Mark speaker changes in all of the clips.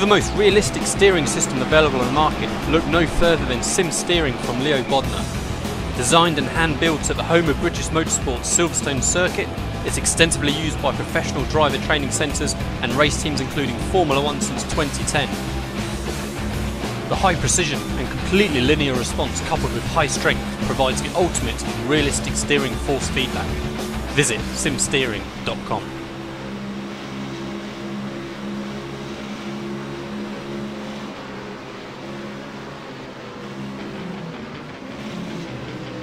Speaker 1: the most realistic steering system available on the market, look no further than Sim Steering from Leo Bodnar. Designed and hand-built at the home of British Motorsport's Silverstone circuit, it's extensively used by professional driver training centres and race teams including Formula 1 since 2010. The high precision and completely linear response coupled with high strength provides the ultimate realistic steering force feedback. Visit simsteering.com.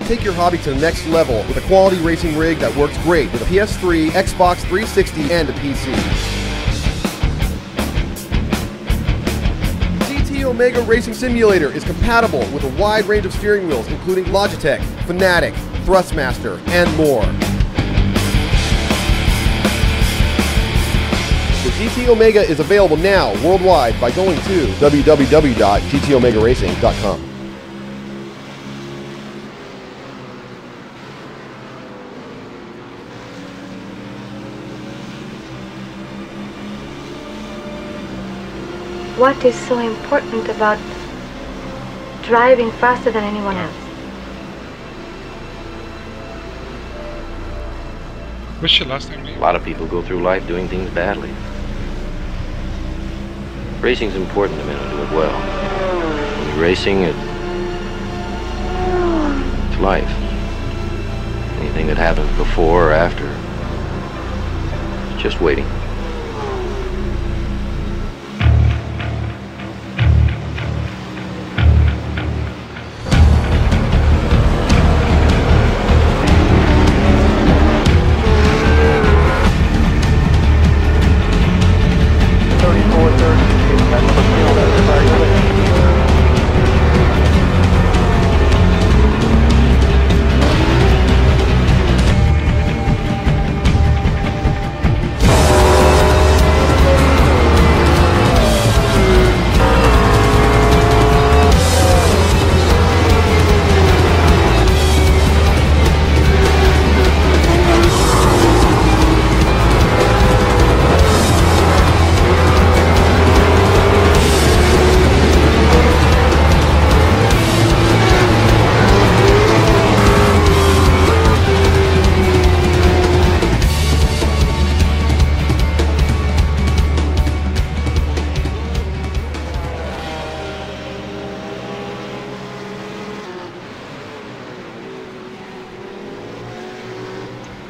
Speaker 2: Take your hobby to the next level with a quality racing rig that works great with a PS3, Xbox 360, and a PC. GT Omega Racing Simulator is compatible with a wide range of steering wheels including Logitech, Fanatec, Thrustmaster, and more. The GT Omega is available now worldwide by going to www.gtomegaracing.com.
Speaker 3: What is so important about driving faster than anyone else?
Speaker 4: What's your last name?
Speaker 5: A lot of people go through life doing things badly. Racing's important to men who do it well. When you're racing, it's life. Anything that happens before or after, it's just waiting.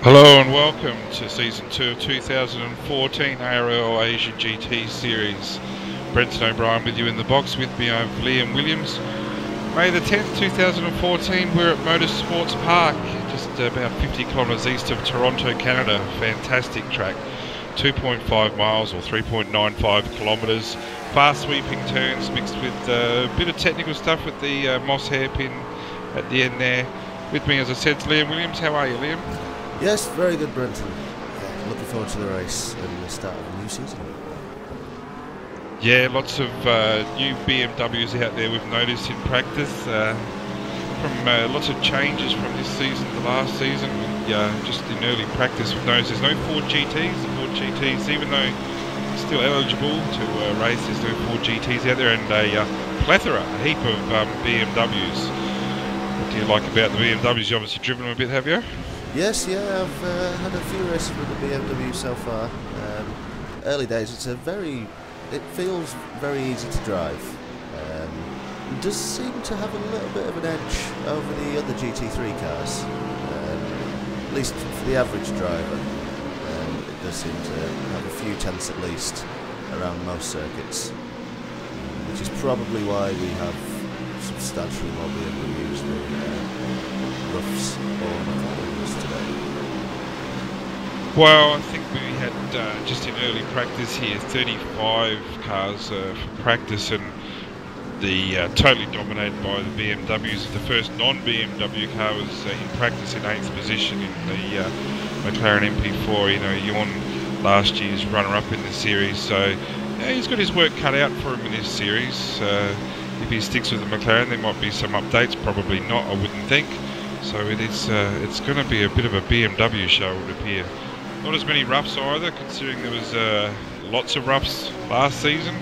Speaker 4: Hello and welcome to Season 2 of 2014 ARL Asia GT Series. Brenton O'Brien with you in the box. With me I have Liam Williams. May the 10th, 2014, we're at Motorsports Park, just about 50 kilometres east of Toronto, Canada. Fantastic track. 2.5 miles or 3.95 kilometres. Fast sweeping turns mixed with a bit of technical stuff with the Moss hairpin at the end there. With me, as I said, is Liam Williams. How are you, Liam?
Speaker 6: Yes, very good, Brenton. Looking forward to the race and the start of a new season.
Speaker 4: Yeah, lots of new BMWs out there we've noticed in practice. From lots of changes from this season to last season. Just in early practice we've noticed there's no Ford GTs. The Ford GTs, even though still eligible to race, there's no Ford GTs out there, and a plethora, a heap of BMWs. What do you like about the BMWs? You've obviously driven them a bit, have you?
Speaker 6: Yes, yeah, I've had a few races with the BMW so far. Early days, it feels very easy to drive. It does seem to have a little bit of an edge over the other GT3 cars, at least for the average driver. It does seem to have a few tenths at least around most circuits, which is probably why we have substantially more BMWs than roughs or McLarens today.
Speaker 4: Well, I think we had just in early practice here 35 cars for practice, and the totally dominated by the BMWs. The first non-BMW car was in practice in 8th position in the McLaren MP4. You know, Jorn last year's runner-up in the series, so yeah, he's got his work cut out for him in this series. If he sticks with the McLaren, there might be some updates. Probably not, I wouldn't think. So it's going to be a bit of a BMW show, it would appear. Not as many roughs either, considering there was lots of roughs last season.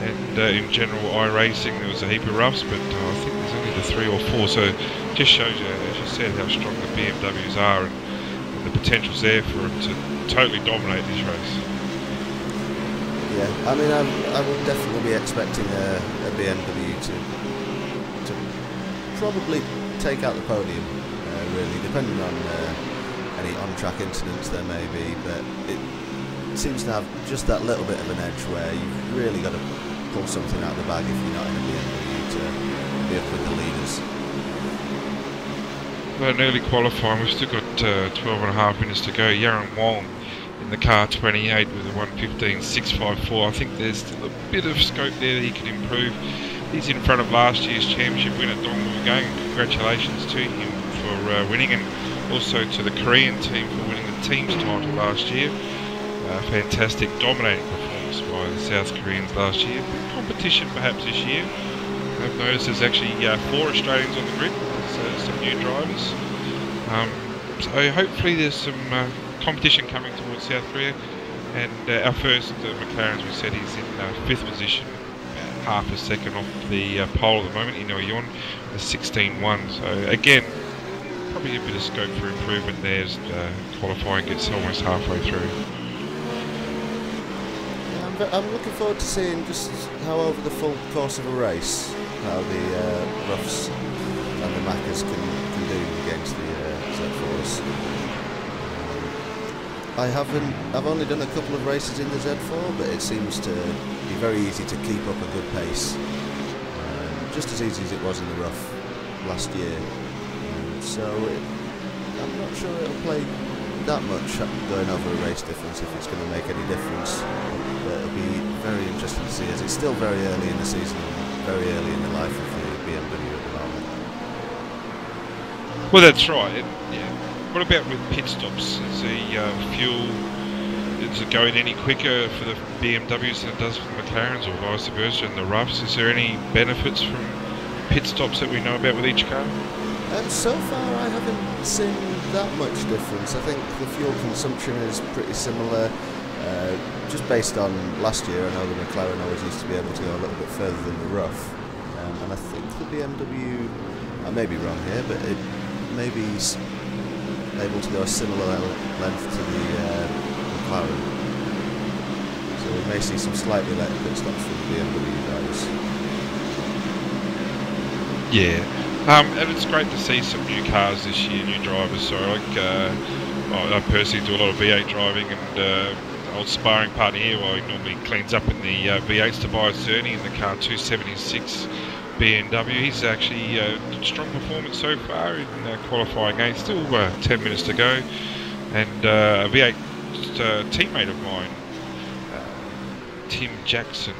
Speaker 4: and in general iRacing there was a heap of roughs, but I think there's only the 3 or 4, so it just shows you, as you said, how strong the BMWs are, and the potential's there for them to totally dominate this race.
Speaker 6: Yeah, I mean, I would definitely be expecting a BMW to probably take out the podium, really, depending on any on-track incidents there may be, but it seems to have just that little bit of an edge where you've really got to pull something out of the bag if you're not in a BMW to be up with the leaders.
Speaker 4: Well, in early qualifying, we've still got 12.5 minutes to go. Yaron Wong in the car 28 with a 1:15.654. I think there's still a bit of scope there that he can improve. He's in front of last year's championship winner DongWoo Gang. Congratulations to him for winning, and also to the Korean team for winning the team's title last year. Fantastic, dominating performance by the South Koreans last year. Competition perhaps this year. I've noticed there's actually 4 Australians on the grid, so some new drivers. So hopefully there's some competition coming towards South Korea. And our first McLaren, as we said, is in 5th position, half a second off the pole at the moment, Ino Yon, with 16.1. So again, probably a bit of scope for improvement there as qualifying gets almost halfway through.
Speaker 6: I'm looking forward to seeing just how over the full course of a race, how the roughs and the Maccas can do against the Z4s. I've only done a couple of races in the Z4, but it seems to be very easy to keep up a good pace, just as easy as it was in the rough last year. So I'm not sure it'll play that much going over a race difference if it's going to make any difference. But it'll be very interesting to see, as it's still very early in the season, very early in the life of the BMW at the moment.
Speaker 4: Well, that's right. Yeah. What about with pit stops? Is the fuel, is it going any quicker for the BMWs than it does for the McLarens, or vice versa in the roughs? Is there any benefits from pit stops that we know about with each car?
Speaker 6: So far I haven't seen that much difference. I think the fuel consumption is pretty similar. Just based on last year, I know the McLaren always used to be able to go a little bit further than the rough, and I think the BMW, I may be wrong here, but it may be able to go a similar length to the McLaren. So we may see some slightly later pit stops from the BMW drivers.
Speaker 4: Yeah, and it's great to see some new cars this year, new drivers. So I personally do a lot of V8 driving, and old sparring partner here, while he normally cleans up in the V8s, Tobias Zerny in the car 276 BMW. He's actually strong performance so far in qualifying 8, still 10 minutes to go. And a V8 teammate of mine, Tim Jackson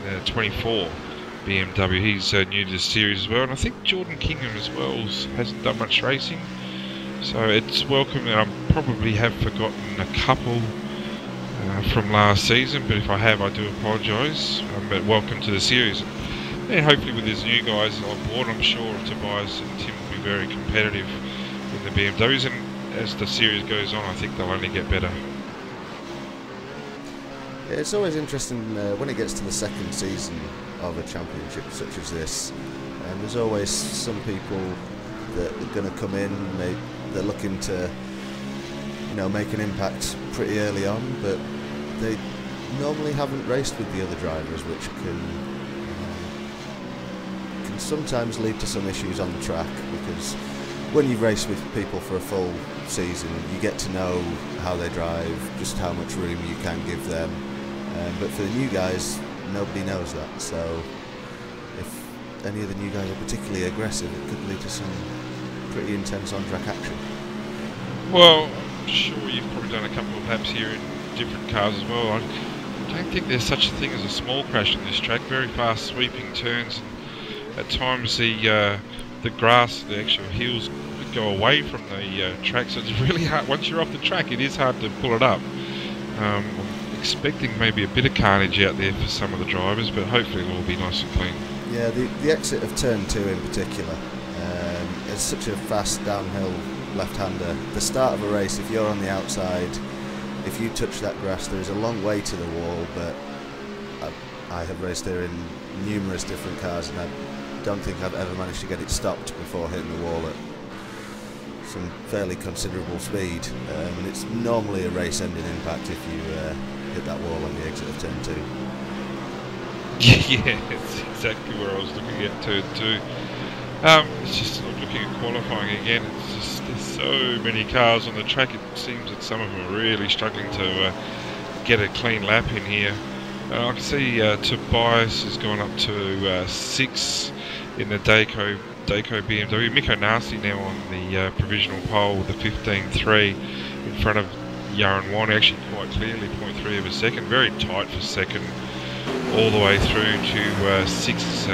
Speaker 4: in the 24 BMW, he's new to the series as well, and I think Jordan Kingham as well hasn't done much racing, so it's welcome. And I probably have forgotten a couple from last season, but if I have, I do apologise. But welcome to the series, and hopefully with these new guys on board, I'm sure Tobias and Tim will be very competitive in the BMWs, and as the series goes on, I think they'll only get better.
Speaker 6: Yeah, it's always interesting when it gets to the second season of a championship such as this, and there's always some people that are going to come in, they're looking to, you know, make an impact pretty early on, but they normally haven't raced with the other drivers, which can sometimes lead to some issues on the track, because when you race with people for a full season, you get to know how they drive, just how much room you can give them, but for the new guys, nobody knows that, so if any of the new guys are particularly aggressive, it could lead to some pretty intense on-track action.
Speaker 4: Well, I'm sure you've probably done a couple of laps here in different cars as well. I don't think there's such a thing as a small crash on this track. Very fast sweeping turns, and at times the grass, the actual hills go away from the track, so it's really hard. Once you're off the track, it is hard to pull it up. I'm expecting maybe a bit of carnage out there for some of the drivers, but hopefully it'll all be nice and clean.
Speaker 6: Yeah, the exit of turn 2 in particular, it's such a fast downhill left-hander. The start of a race, if you're on the outside, if you touch that grass, there is a long way to the wall, but I have raced here in numerous different cars, and I don't think I've ever managed to get it stopped before hitting the wall at some fairly considerable speed. And it's normally a race-ending impact if you hit that wall on the exit of turn 2.
Speaker 4: Yeah, that's exactly where I was looking at turn 2. It's just looking at qualifying again. It's just there's so many cars on the track. It seems that some of them are really struggling to get a clean lap in here. I can see Tobias has gone up to 6 in the Dayco BMW. Mikko Nasi now on the provisional pole with the 15.3 in front of Yaron Wan, actually quite clearly 0.3 of a second. Very tight for second, all the way through to 6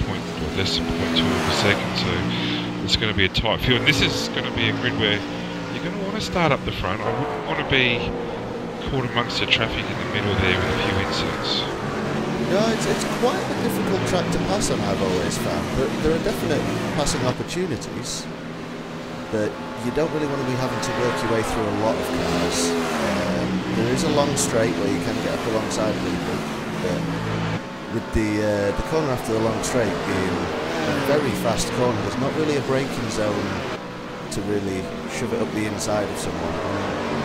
Speaker 4: point, or less than 0.2 of a second. So it's going to be a tight field. And this is going to be a grid where you're going to want to start up the front. I wouldn't want to be caught amongst the traffic in the middle there with a few inserts.
Speaker 6: No, it's quite a difficult track to pass on, I've always found, but there are definite passing opportunities, but you don't really want to be having to work your way through a lot of cars. There is a long straight where you can get up alongside people, but with the corner after the long straight being a very fast corner, there's not really a braking zone to really shove it up the inside of someone.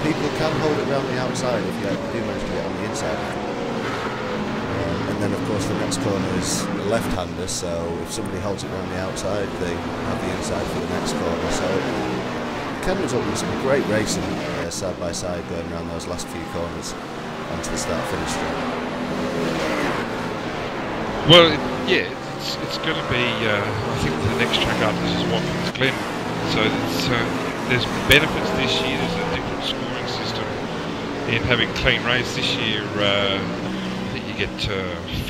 Speaker 6: People can hold it around the outside if you do manage to get on the inside of it. And then of course the next corner is a left-hander, so if somebody holds it around the outside, they have the inside for the next corner. So it can result in some great racing side by side going around those last few corners onto the start-finish straight.
Speaker 4: Well, yeah, it's going to be, I think the next track after this is Watkins Glen, so there's benefits this year. There's a different scoring system in having clean race this year. I think you get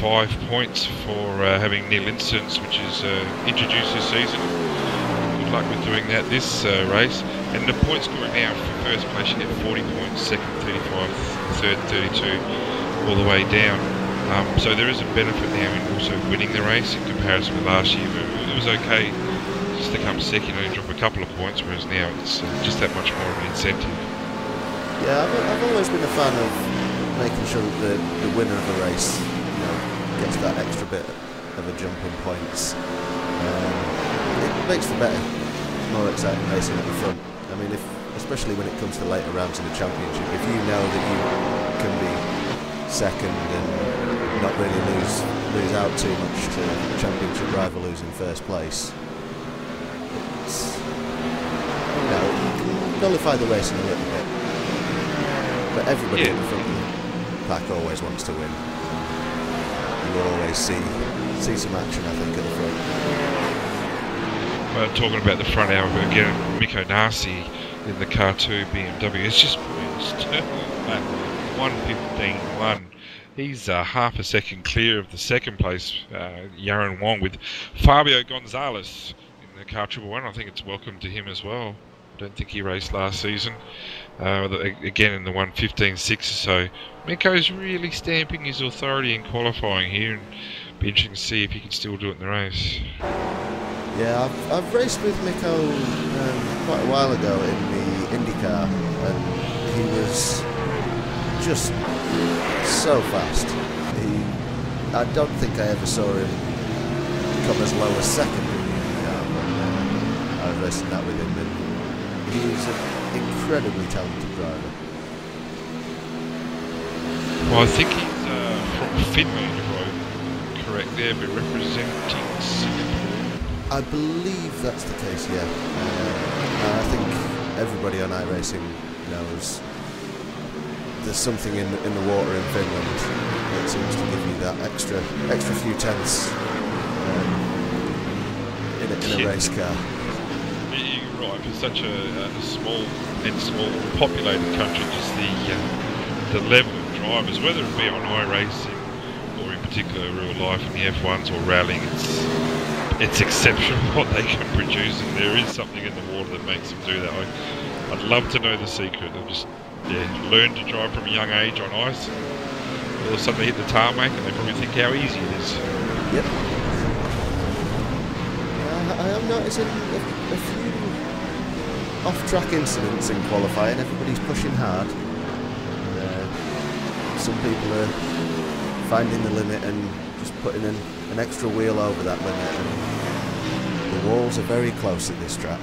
Speaker 4: 5 points for having nil incidents, which is introduced this season. Good luck with doing that this race. And the point scoring now for first place, you get 40 points, second 35, third 32, all the way down. So there is a benefit now in also winning the race in comparison with last year. It was okay just to come second and drop a couple of points, whereas now it's just that much more of an incentive.
Speaker 6: Yeah, I've always been a fan of making sure that the winner of the race, gets that extra bit of a jump in points. It makes for better, more exciting racing at the front. I mean, especially when it comes to later rounds in the championship, if you know that you can be second and not really lose out too much to the championship rival who's in first place, it's, you can nullify the racing a little bit. But everybody at the front of the pack always wants to win. You always see some action, I think, at the front.
Speaker 4: Well, talking about the front hour again, Mikko Nasi in the car 2 BMW. It's just turn 1:15.1. He's half a second clear of the second place, Yaron Wong, with Fabio Gonzalez in the car 111. I think it's welcome to him as well. I don't think he raced last season. Again in the 1:15.6 or so. Mikko's really stamping his authority in qualifying here, and be interesting to see if he can still do it in the race.
Speaker 6: Yeah, I've raced with Mikko quite a while ago in the IndyCar, and he was just so fast. I don't think I ever saw him come as low as second. I was racing that with him, and he's an incredibly talented driver.
Speaker 4: Well, I think he's from Finland, if I'm correct there, but representing Singapore.
Speaker 6: I believe that's the case, yeah. I think everybody on iRacing knows there's something in the water in Finland that seems to give you that extra few tenths in a race car.
Speaker 4: You're right, for such a small populated country, just the level of drivers, whether it be on iRacing or in particular real life in the F1s or rallying, it's exceptional what they can produce, and there is something in the water that makes them do that. I'd love to know the secret. They'll just learn to drive from a young age on ice, and all of a sudden they hit the tarmac and they probably think how easy it is.
Speaker 6: Yep. I am noticing a few off-track incidents in qualifying. Everybody's pushing hard. Some people are finding the limit and just putting an extra wheel over that limit. And the walls are very close at this track.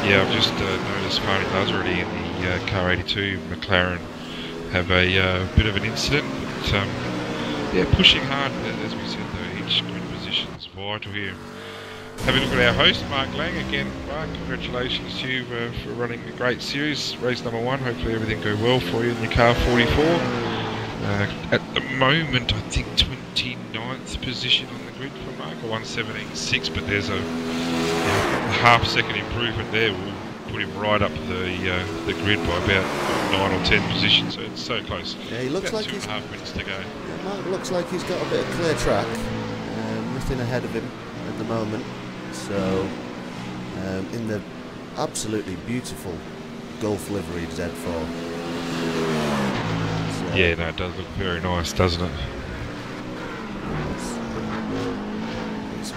Speaker 4: Yeah, I've just noticed Marty Lazarity in the car 82 McLaren have a bit of an incident. But, yeah, pushing hard, as we said, though, each grid position's vital here. Have a look at our host, Mark Lang. Again, Mark, congratulations to you for running a great series. Race number 1, hopefully everything go well for you in your car 44. At the moment, I think 29th position on the grid for Mark, or 1:17.6, but there's a half-second improvement there. Will put him right up the grid by about 9 or 10 positions, so it's so close.
Speaker 6: Yeah, he looks
Speaker 4: about
Speaker 6: like
Speaker 4: 2.5 minutes to go.
Speaker 6: Yeah, Mark looks like he's got a bit of clear track. Nothing ahead of him at the moment. So, in the absolutely beautiful Gulf liveried Z4. So,
Speaker 4: yeah, no, it does look very nice, doesn't it?
Speaker 6: It's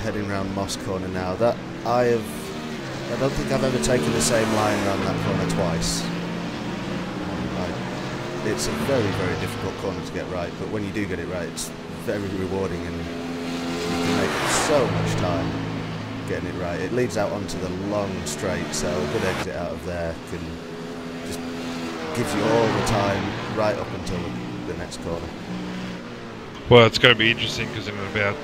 Speaker 6: heading round Moss Corner now. That I don't think I've ever taken the same line around that corner twice. It's a very, very difficult corner to get right, but when you do get it right, it's very rewarding, and you can make so much time getting it right. It leads out onto the long straight, so a good exit out of there can just gives you all the time right up until the next corner.
Speaker 4: Well, it's going to be interesting because in about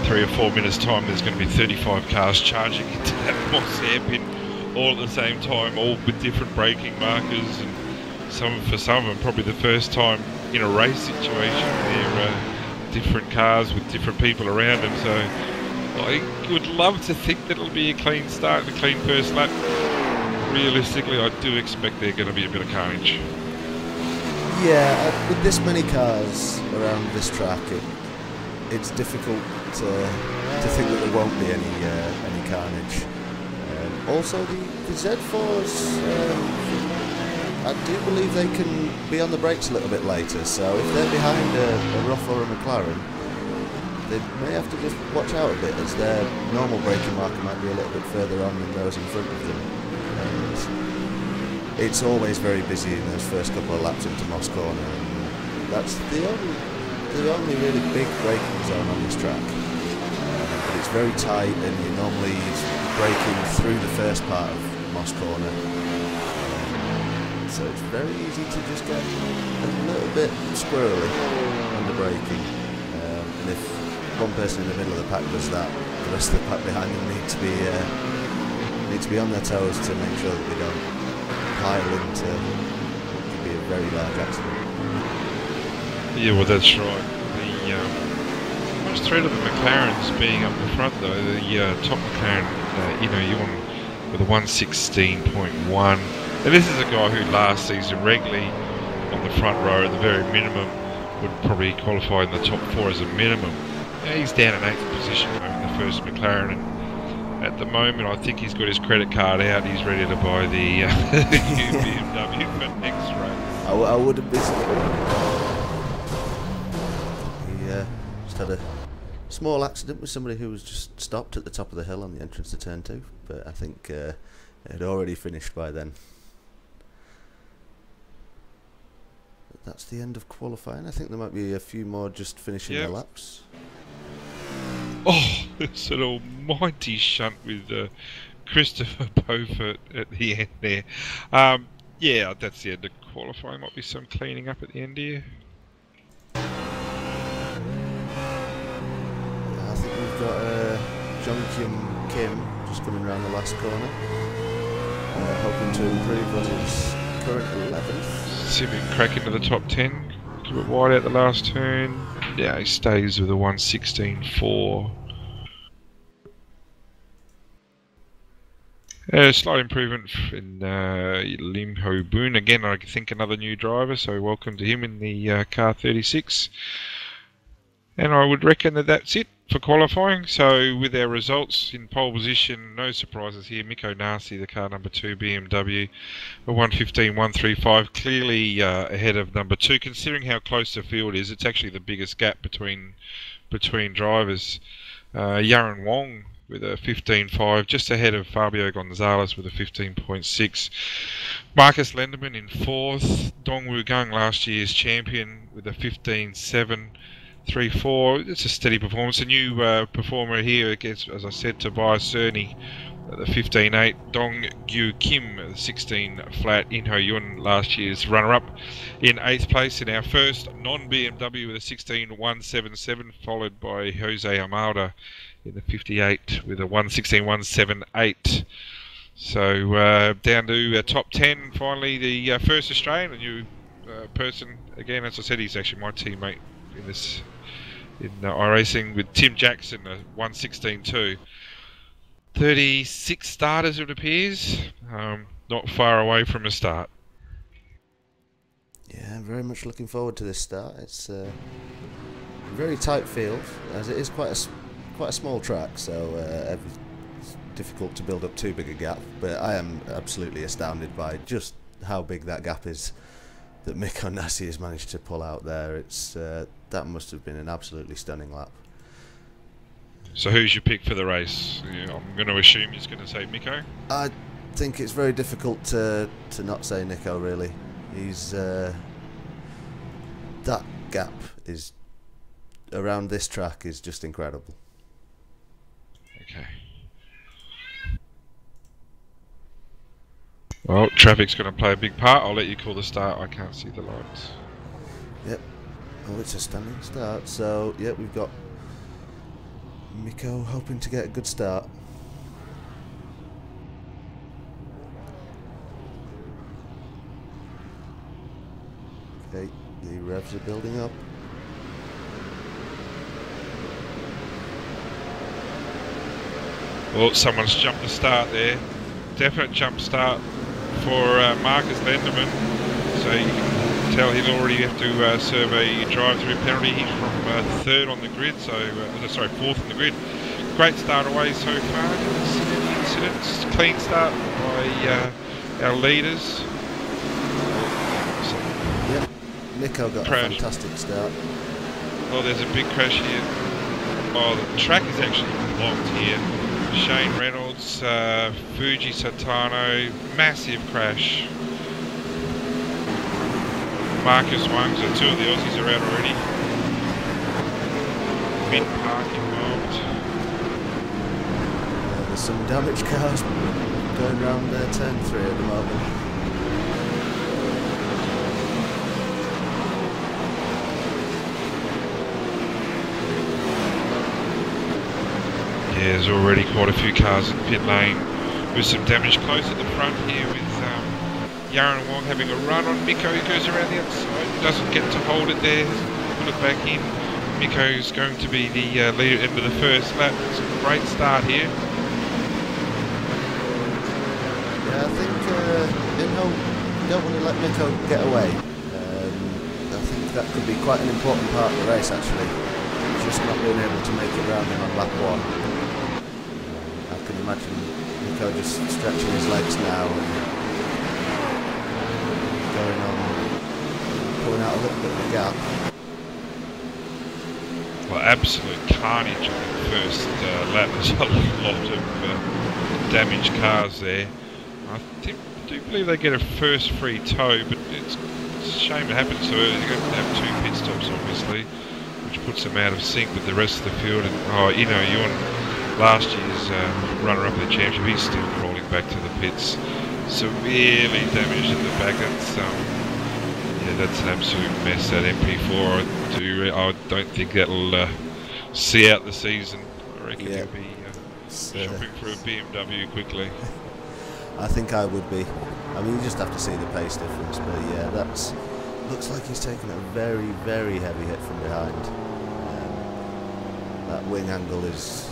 Speaker 4: 3 or 4 minutes time there's going to be 35 cars charging into that Moss hairpin all at the same time, all with different braking markers, and for some of them probably the first time in a race situation. They're different cars with different people around them, so I would love to think that it'll be a clean start and a clean first lap. Realistically, I do expect there's going to be a bit of carnage.
Speaker 6: Yeah, with this many cars around this track, it's difficult to think that there won't be any carnage. Also, the Z4s, I do believe they can be on the brakes a little bit later, so if they're behind a Rough or a McLaren, they may have to just watch out a bit, as their normal braking marker might be a little bit further on than those in front of them. And it's always very busy in those first couple of laps into Moss Corner, and that's the only really big braking zone on this track. But it's very tight, and you're normally braking through the first part of Moss Corner. So it's very easy to just get a little bit squirrely on the braking. And if one person in the middle of the pack does that, the rest of the pack behind them need to be on their toes to make sure that they don't pile into what could be a very large accident.
Speaker 4: Yeah, well, that's right. The most threat of the McLarens being up the front, though, the top McLaren, you're on with a 1:16.1. And this is a guy who last season regularly on the front row at the very minimum would probably qualify in the top 4 as a minimum. Now he's down in 8th position in the first McLaren, and at the moment I think he's got his credit card out. He's ready to buy the new BMW for next race.
Speaker 6: I wouldn't be surprised. He just had a small accident with somebody who was just stopped at the top of the hill on the entrance to turn 2, but I think it had already finished by then. That's the end of qualifying. I think there might be a few more just finishing their laps.
Speaker 4: Oh, it's an almighty shunt with Christopher Beaufort at the end there. Yeah, that's the end of qualifying. Might be some cleaning up at the end here.
Speaker 6: Yeah, I think we've got John Kim just coming around the last corner, hoping to improve on his current 11th.
Speaker 4: See if he can crack into the top 10. A little bit wide out the last turn. Yeah, he stays with a 1:16.4. Slight improvement in Lim Ho Boon. Again, I think another new driver, so welcome to him in the car 36. And I would reckon that that's it for qualifying. So with our results in pole position, no surprises here. Mikko Nasi, the car number 2 BMW, a 1:15.135, clearly ahead of number 2. Considering how close the field is, it's actually the biggest gap between drivers. Yaron Wong with a 15.5, just ahead of Fabio Gonzalez with a 15.6. Marcus Lenderman in 4th. DongWoo Gang, last year's champion, with a 15.7. 3.4. It's a steady performance. A new performer here against, as I said, Tobias Cerny, the 15.8. Dong-Gyu Kim, the 16 flat. In Ho Yun, last year's runner-up, in 8th place. In our first non-BMW with a 16.177, followed by Jose Almeida in the 58 with a 116.178. So down to top 10 finally. The first Australian, a new person. Again, as I said, he's actually my teammate in this in iRacing, with Tim Jackson, a 116.2. 36 starters, it appears. Not far away from a start.
Speaker 6: Yeah, I'm very much looking forward to this start. It's a very tight field, as it is quite a small track, so it's difficult to build up too big a gap. But I am absolutely astounded by just how big that gap is that Mikko Nassi has managed to pull out there. It's that must have been an absolutely stunning lap.
Speaker 4: So who's your pick for the race? I'm going to assume he's going to say Mikko.
Speaker 6: I think it's very difficult to not say Nico, really. He's that gap is around this track is just incredible.
Speaker 4: Okay. Well, traffic's going to play a big part. I'll let you call the start. I can't see the lights.
Speaker 6: Yep. Oh, it's a stunning start. So, yeah, we've got Mikko hoping to get a good start. Okay, the revs are building up.
Speaker 4: Well, someone's jumped the start there. Definite jump start for Marcus Lenderman. So you can tell he'll already have to serve a drive-through penalty. He's from 3rd on the grid, so sorry, 4th on the grid. Great start away so far. Didn't see any incidents. Clean start by our leaders.
Speaker 6: Yep, Mikko got a fantastic start.
Speaker 4: Oh, there's a big crash here. Oh, the track is actually blocked here. Shane Reynolds, Fuji Satano, massive crash. Marcus Wang, so 2 of the Aussies are out already. Mid-park involved.
Speaker 6: There's some damaged cars going around turn 3 at the moment.
Speaker 4: Yeah, there's already quite a few cars in pit lane with some damage close at the front here, with Yaron Wong having a run on Mikko. He goes around the outside, doesn't get to hold it there, pull it back in. Mikko's going to be the leader at the end of the first lap. It's a great start here.
Speaker 6: Yeah, I think you don't want to let Mikko get away. I think that could be quite an important part of the race, actually. Just not being able to make it round him on lap 1. I can imagine Mikko just stretching his legs now and going on, pulling out a little bit of a gap.
Speaker 4: Well, absolute carnage on the first lap. There's a lot of damaged cars there. I do believe they get a first free tow, but it's a shame it happened so early. They're going to have 2 pit stops, obviously, which puts them out of sync with the rest of the field. And Ewan, last year's runner-up of the championship, he's still crawling back to the pits, severely damaged at the back. That's an absolute mess, that MP4. I don't think that'll see out the season. I reckon he'll be shopping for a BMW quickly.
Speaker 6: I think I would be. I mean, you just have to see the pace difference, but yeah, looks like he's taken a very, very heavy hit from behind. That wing angle is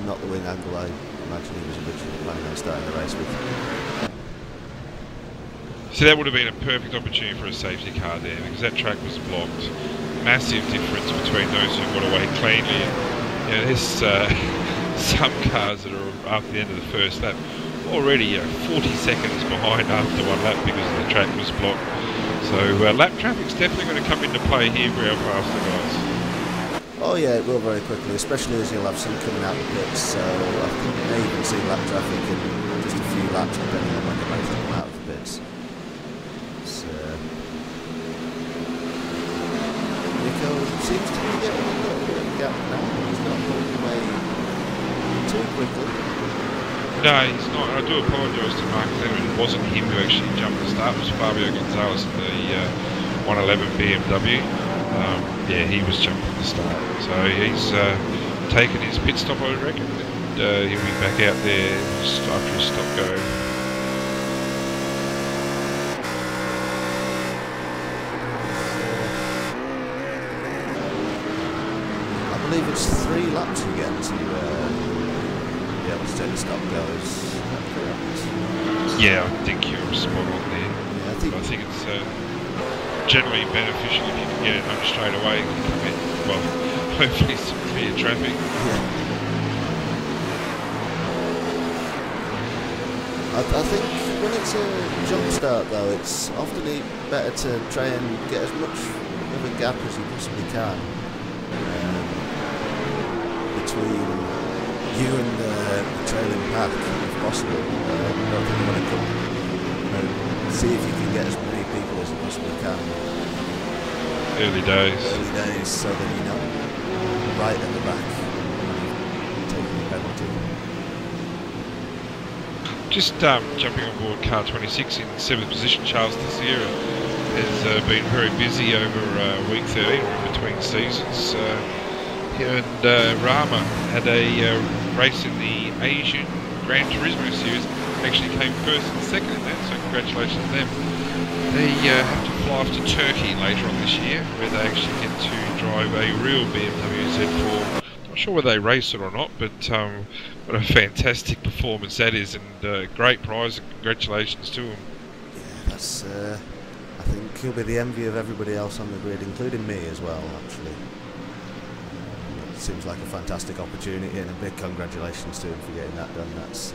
Speaker 6: not the wing angle I imagine he was originally planning on starting the race with.
Speaker 4: So that would have been a perfect opportunity for a safety car there, because that track was blocked. Massive difference between those who got away cleanly. There's some cars that are after the end of the first lap already 40 seconds behind after 1 lap because the track was blocked. So lap traffic's definitely going to come into play here for our faster guys.
Speaker 6: Oh yeah, it will very quickly, especially as you'll have some coming out of the pits, so I think you may even see lap traffic in just a few laps depending on when they manage to come out of the pits. Nico seems to be getting a little bit of a gap now, he's not going away too quickly.
Speaker 4: No, he's not. I do apologise to Mark Lennon. It wasn't him who actually jumped the start. It was Fabio Gonzalez in the 111 BMW. Yeah, he was jumping the start. So he's taken his pit stop, I reckon, and he'll be back out there after his stop go.
Speaker 6: I believe it's 3 laps you get to be able to take the stop goes. Is that correct?
Speaker 4: Yeah, I think you're spot on there.
Speaker 6: Yeah,
Speaker 4: I think it's generally beneficial if you can get it home straight away and come in. Well, hopefully some clear traffic.
Speaker 6: Yeah. I think when it's a jump start though, it's often better to try and get as much of a gap as you possibly can between you and the trailing pack, if possible. I don't think you want to come, see if you can get as many people as you possibly can.
Speaker 4: Early days.
Speaker 6: Early days, so that you're not right at the back taking the penalty.
Speaker 4: Just jumping on board car 26 in 7th position, Charles Teixeira has been very busy over week 13 in between seasons. And Rama had a race in the Asian Gran Turismo Series, actually came first and second in that, so congratulations to them. They have to fly off to Turkey later on this year, where they actually get to drive a real BMW Z4. Not sure whether they race it or not, but what a fantastic performance that is, and great prize, and congratulations to them.
Speaker 6: Yeah, that's, I think he'll be the envy of everybody else on the grid, including me as well, actually. It seems like a fantastic opportunity, and a big congratulations to him for getting that done. That's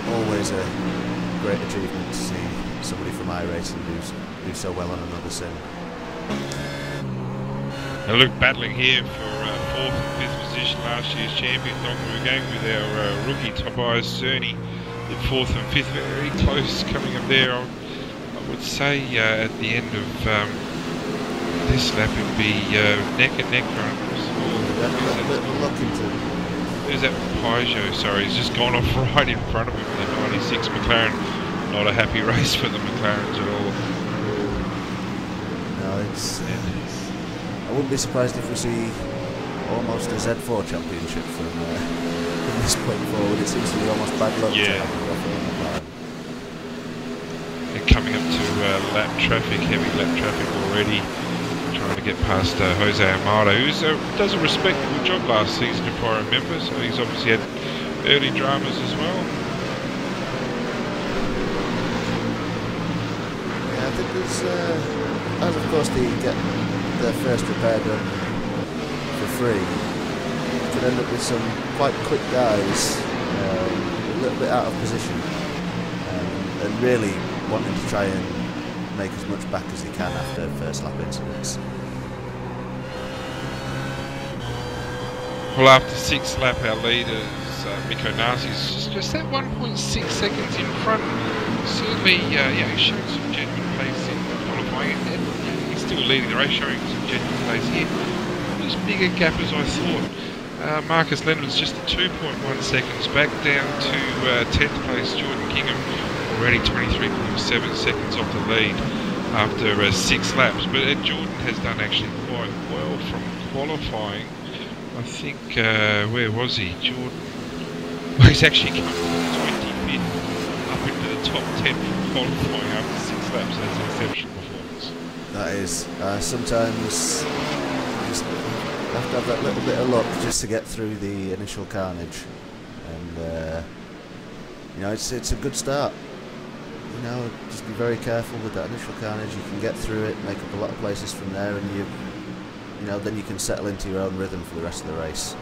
Speaker 6: always a great achievement to see somebody from iRacing do so well on another sim.
Speaker 4: Now look, battling here for 4th and 5th position, last year's champion DongWoo Gang, with our rookie Tobias Cerny in 4th and 5th, very close coming up there. I would say at the end of this lap it'd be neck and neck There's that Peugeot, sorry, he's just gone off right in front of him in the 96 McLaren. Not a happy race for the McLarens at all.
Speaker 6: No, it's... I wouldn't be surprised if we see almost a Z4 championship from this point forward. It seems to be almost bad luck to have a McLaren.
Speaker 4: They're coming up to lap traffic, heavy lap traffic already. Trying to get past Jose Amado, who does a respectable job last season, if I remember, so he's obviously had early dramas as well.
Speaker 6: Yeah, I think there's, as of course they get their first repair done for free, you could end up with some quite quick guys, a little bit out of position, and really wanting to try and make as much back as he can after first lap incidents.
Speaker 4: Well, after 6th lap, our leaders, Mikko Nasi's just that 1.6 seconds in front. Certainly, he's showing some genuine pace in qualifying, and he's still leading the race, showing some genuine pace here. Not as big a gap as I thought. Marcus Leonard's just 2.1 seconds back, down to 10th place Jordan Kingham, already 23.7 seconds off the lead after 6 laps. But Jordan has done actually quite well from qualifying. I think, where was he? Jordan? Well, he's actually come from 25th up into the top 10 from qualifying after 6 laps. That's an exceptional performance. That
Speaker 6: is. Sometimes you just have to have that little bit of luck just to get through the initial carnage. And, you know, it's a good start. You know, just be very careful with that initial carnage. You can get through it, make up a lot of places from there, and you know, then you can settle into your own rhythm for the rest of the race.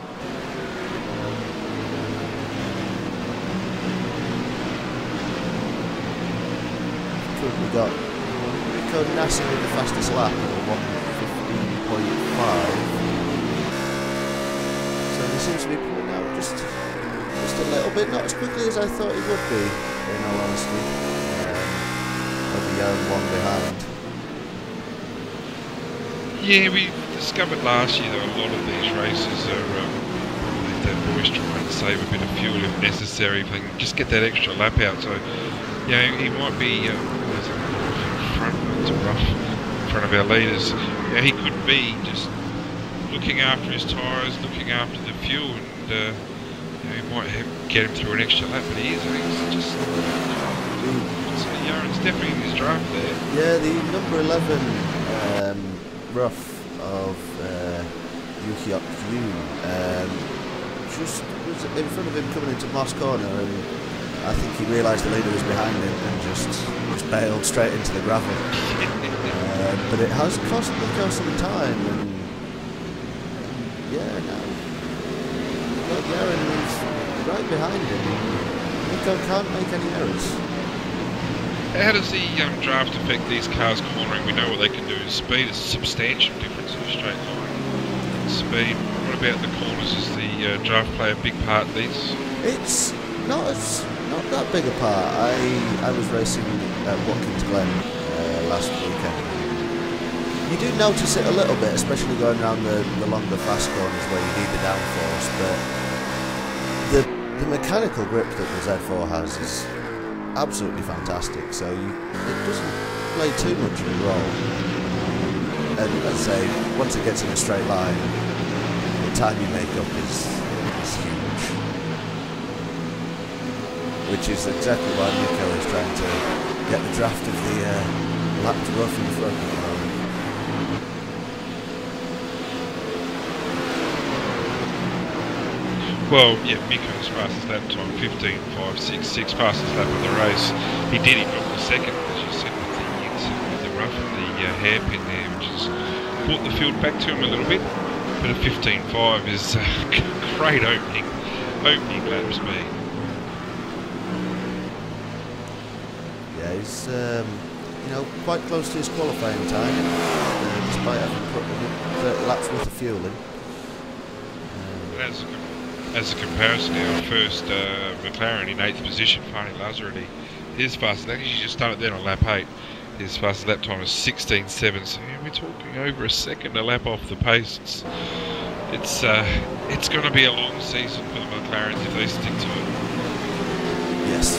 Speaker 6: Currently got Rico Nassi with the fastest lap, 1:15.8. So he seems to be pulling out just a little bit, not as quickly as I thought he would be, in all honesty. Over Yaron one behind.
Speaker 4: Yeah, we discovered last year that a lot of these races are that boys try and save a bit of fuel if necessary, if they can just get that extra lap out. So, yeah, he might be in front. It's rough in front of our leaders. Yeah, he could be just looking after his tyres, looking after the fuel, and he might get him through an extra lap. But he's just. So Yaron's definitely in his draft there.
Speaker 6: Yeah, the number 11 rough of Yukiok Yoon just was in front of him coming into Moss corner, and I think he realised the leader was behind him and just bailed straight into the gravel. But it has cost him time, and yeah, now Yaron is right behind him. Nico can't make any errors.
Speaker 4: How does the draft affect these cars cornering? We know what they can do. Speed is a substantial difference in a straight line. Speed. What about the corners? Is the draft play a big part in these?
Speaker 6: It's not that big a part. I was racing at Watkins Glen last weekend. You do notice it a little bit, especially going around the longer fast corners where you need the downforce. But the mechanical grip that the Z4 has is absolutely fantastic, so it doesn't play too much of a role. And as I say, once it gets in a straight line, the time you make up is huge. Which is exactly why Nico is trying to get the draft of the lap to rough in front at the moment.
Speaker 4: Well, yeah, Miko's fastest lap time, 15.566, fastest lap of the race. He did, he dropped the second, as you said, with the rough and the hairpin there, which has brought the field back to him a little bit. But a 15.5 is a great opening lap speed.
Speaker 6: Yeah, he's quite close to his qualifying time, despite having put 30 laps worth of fuel in.
Speaker 4: As a comparison, our first McLaren in 8th position, Fani Lazzaretti, his fastest lap, he's just done it then on lap 8. His fastest lap time is 16.7, so yeah, we're talking over a second a lap off the pace. It's going to be a long season for the McLarens if they stick to it.
Speaker 6: Yes,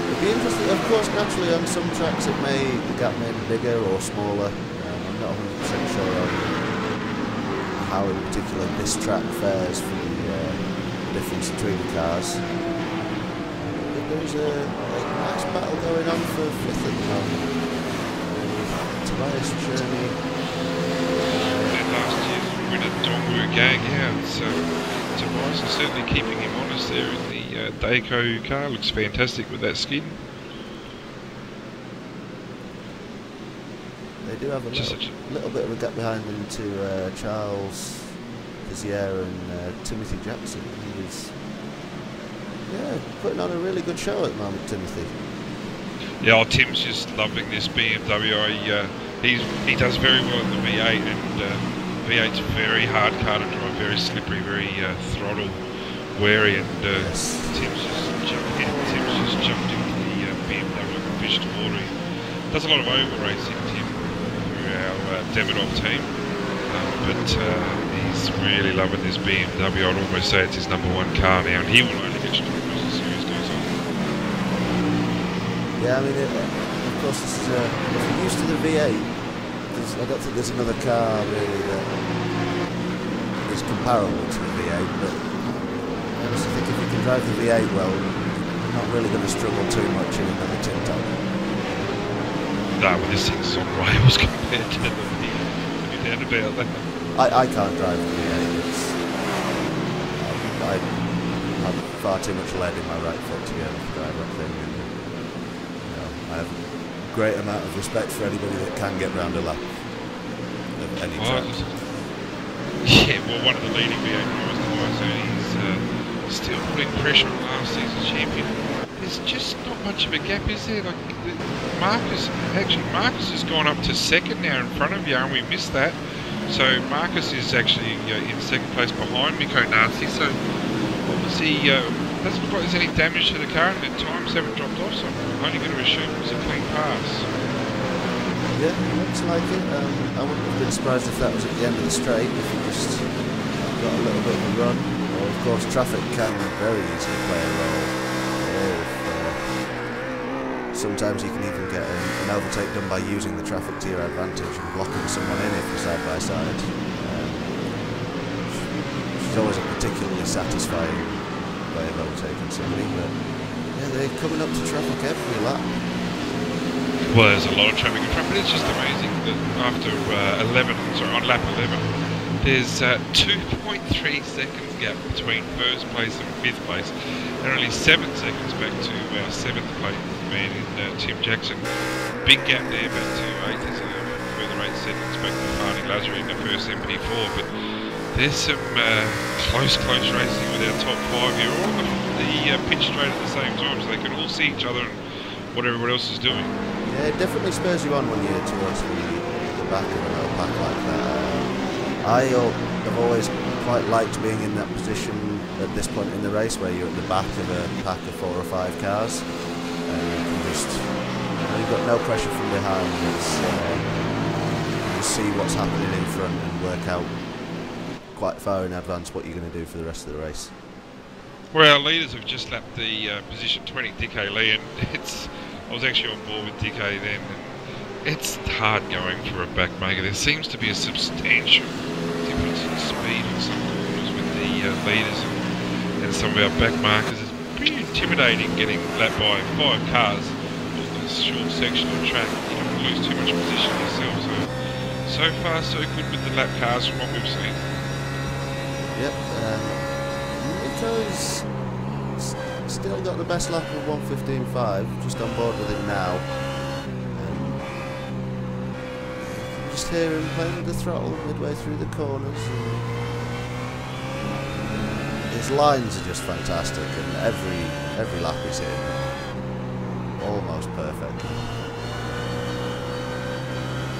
Speaker 6: it'll be interesting. Of course, naturally, on some tracks the gap may be bigger or smaller. I'm not 100% sure on how in particular this track fares for the difference between the cars. But there's a nice battle going on for 5th at the moment. Tobias Journey.
Speaker 4: Last year's winner, DongWoo Gang, yeah. Tobias is certainly keeping him honest there in the Dayco car. Looks fantastic with that skin.
Speaker 6: They do have a little bit of a gap behind them to Charles Pizier and Timothy Jackson. He's putting on a really good show at the moment, Timothy.
Speaker 4: Yeah, Tim's just loving this BMW. He does very well in the V8, and V8's a very hard car to drive, very slippery, very throttle wary, and Tim's just jumped into the BMW like a fish to water. He does a lot of oval racing, Tim, our Demidov team, but he's really loving this BMW. I'd almost say it's his #1 car now, and he will only get stronger as the series goes on.
Speaker 6: Yeah, I mean, of course, this is if you're used to the V8, I don't think there's another car really that is comparable to the V8, but I honestly think if you can drive the V8 well, you're not really going to struggle too much in another tin top.
Speaker 4: No, but this thing's on rails compared to the V8. You doubt about that.
Speaker 6: I can't drive the V8. I have far too much lead in my right foot to be able to drive that thing. And, I have a great amount of respect for anybody that can get round a lap of any track.
Speaker 4: Yeah, well, one of the leading V8 drivers, he's still putting pressure on last season's champion. there's just not much of a gap, is there? Like Marcus has gone up to second now in front of you, and we missed that. So Marcus is actually in second place behind Miko Nasi. So obviously doesn't look like there's any damage to the car, and the times haven't dropped off. So I'm only going to assume it was a clean pass.
Speaker 6: Yeah, looks like it. I wouldn't have been surprised if that was at the end of the straight, if you just got a little bit of a run. Or of course, traffic can very easily play a role. Sometimes you can even get an overtake done by using the traffic to your advantage and blocking someone in if you're side by side. Which is always a particularly satisfying way of overtaking somebody, but yeah, they're coming up to traffic every lap.
Speaker 4: Well, there's a lot of traffic in front, but it's just amazing that after on lap 11, there's 2.3 seconds gap between first place and fifth place, and only 7 seconds back to our 7th place man in Tim Jackson. Big gap there back to 8th, there's a further 8 seconds back to Barney Lazary in the first MP4, but there's some close racing with our top 5 here, all on the pitch straight at the same time, so they can all see each other and what everyone else is doing.
Speaker 6: Yeah, it definitely spurs you on when you're towards the back of an pack like that. I have always quite liked being in that position at this point in the race where you're at the back of a pack of 4 or 5 cars. You can just, you've got no pressure from behind. You see what's happening in front and work out quite far in advance what you're going to do for the rest of the race.
Speaker 4: Well, our leaders have just lapped the position 20 DK Lee, and I was actually on board with DK then. It's hard going for a backmaker. There seems to be a substantial difference in speed on some corners with the leaders and some of our backmarkers. It's pretty intimidating getting lapped by 5 cars on this short section of track. You don't lose too much position yourself. So far so good with the lap cars from what we've seen.
Speaker 6: Yep. Miko's still got the best lap of 1:15.5, just on board with it now. Just hear him playing with the throttle midway through the corners. His lines are just fantastic, and every lap he's in almost perfect.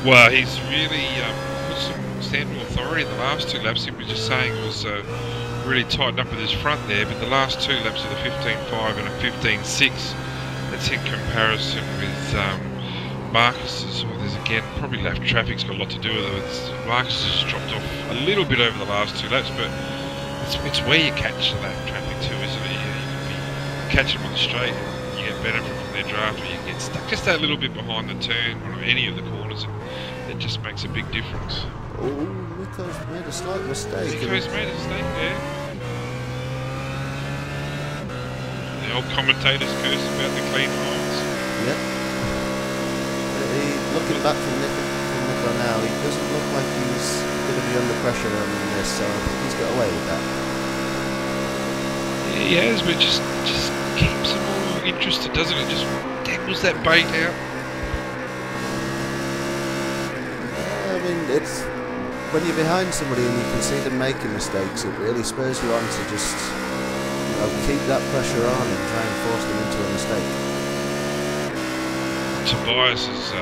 Speaker 4: Well, he's really put some standard authority in the last 2 laps. He was just saying it was really tightened up with his front there, but the last 2 laps of the 15.5 and a 15.6, that's in comparison with Marcus's. Well, there's again probably lap traffic's got a lot to do with it. Marcus has dropped off a little bit over the last 2 laps, but it's where you catch the lap traffic too, isn't it? You catch them on the straight, you get benefit from their draft, or you get stuck just that little bit behind the turn on any of the corners, and it just makes a big difference.
Speaker 6: Oh, Miko's made a slight mistake.
Speaker 4: Miko's made a mistake there. The old commentators curse about the clean lines.
Speaker 6: Yep. Looking back from Miko now, he doesn't look like he's going to be under pressure on this, so I think he's got away with that.
Speaker 4: Yeah, he has, but just keeps them all interested, doesn't it? Just dangles that bait out.
Speaker 6: I mean, it's when you're behind somebody and you can see them making mistakes, it really spurs you on to just keep that pressure on and try and force them into a mistake.
Speaker 4: Tobias is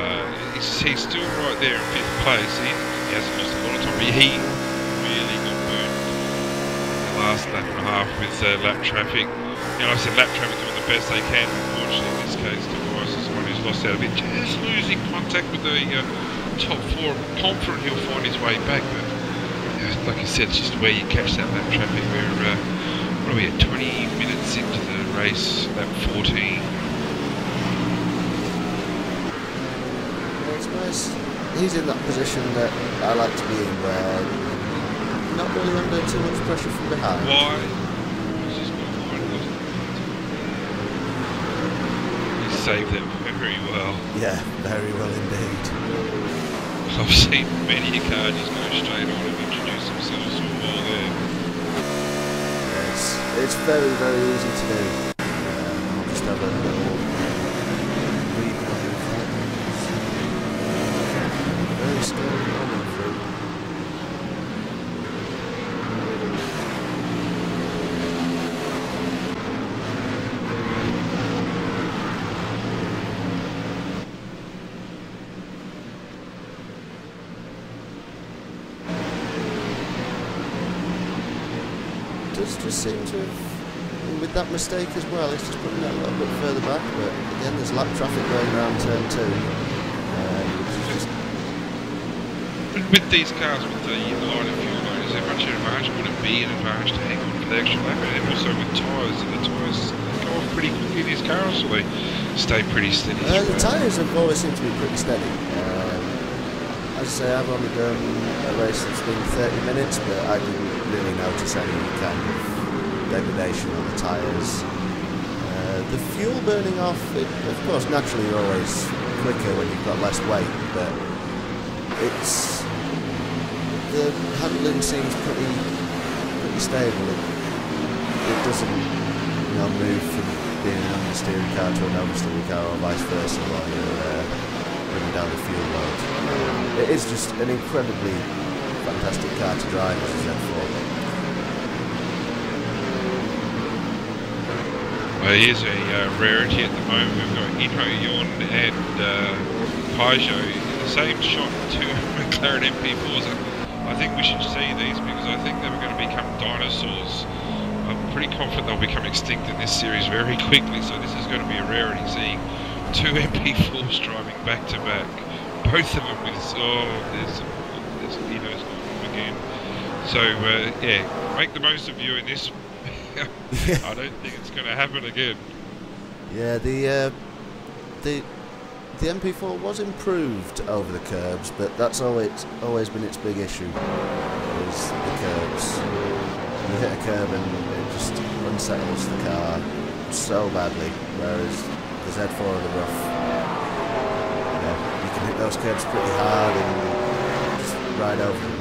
Speaker 4: he's still right there in 5th place. He hasn't lost a lot of time, but he really got burnt in the last lap and a half with lap traffic. You know, I said lap traffic doing the best they can. Unfortunately, in this case, Tobias is the one who's lost out of it. Just losing contact with the top 4. I'm confident he'll find his way back, but like I said, it's just where you catch that lap traffic. We're what are we at 20 minutes into the race, lap 14.
Speaker 6: He's in that position that I like to be in, where you're not really under too much pressure from behind.
Speaker 4: Why? He saved them very well.
Speaker 6: Yeah, very well indeed.
Speaker 4: I've seen many cars just go straight on and introduce themselves to a wall there.
Speaker 6: Yeah, it's very, very easy to do. I'll just have a little read on the very scary moment through. just seems to have, with that mistake as well, it's just putting that a little bit further back, but again there's lap traffic going around turn 2.
Speaker 4: With these cars, with the lighter fuel load, is there much advantage? Would it be an advantage to hang on for the extra lap? And also with tyres, do the tyres go off pretty quickly in these cars, or they stay pretty steady?
Speaker 6: The tyres have always seemed to be pretty steady. As I say, I've only done a race that's been 30 minutes, but I didn't really notice any kind of degradation on the tyres. The fuel burning off, of course, naturally you're always quicker when you've got less weight, but the handling seems pretty stable. It doesn't, move from being an understeering car to an oversteering car or vice versa while you're bringing down the fuel load. It is just an incredibly fantastic car to drive as a Z4.
Speaker 4: Well, here's a rarity at the moment. We've got Inho and Peugeot in the same shot, 2 McLaren MP4s. I think we should see these because I think they were going to become dinosaurs. I'm pretty confident they'll become extinct in this series very quickly, so this is going to be a rarity, seeing 2 MP4s driving back to back. Both of them with, there's Inho's gone again. So, yeah, make the most of you in this. I don't think it's going to happen again.
Speaker 6: Yeah, the MP4 was improved over the curbs, but that's always been its big issue, is the curbs. You hit a curb and it just unsettles the car so badly, whereas the Z4 of the rough, you can hit those curbs pretty hard and just ride over them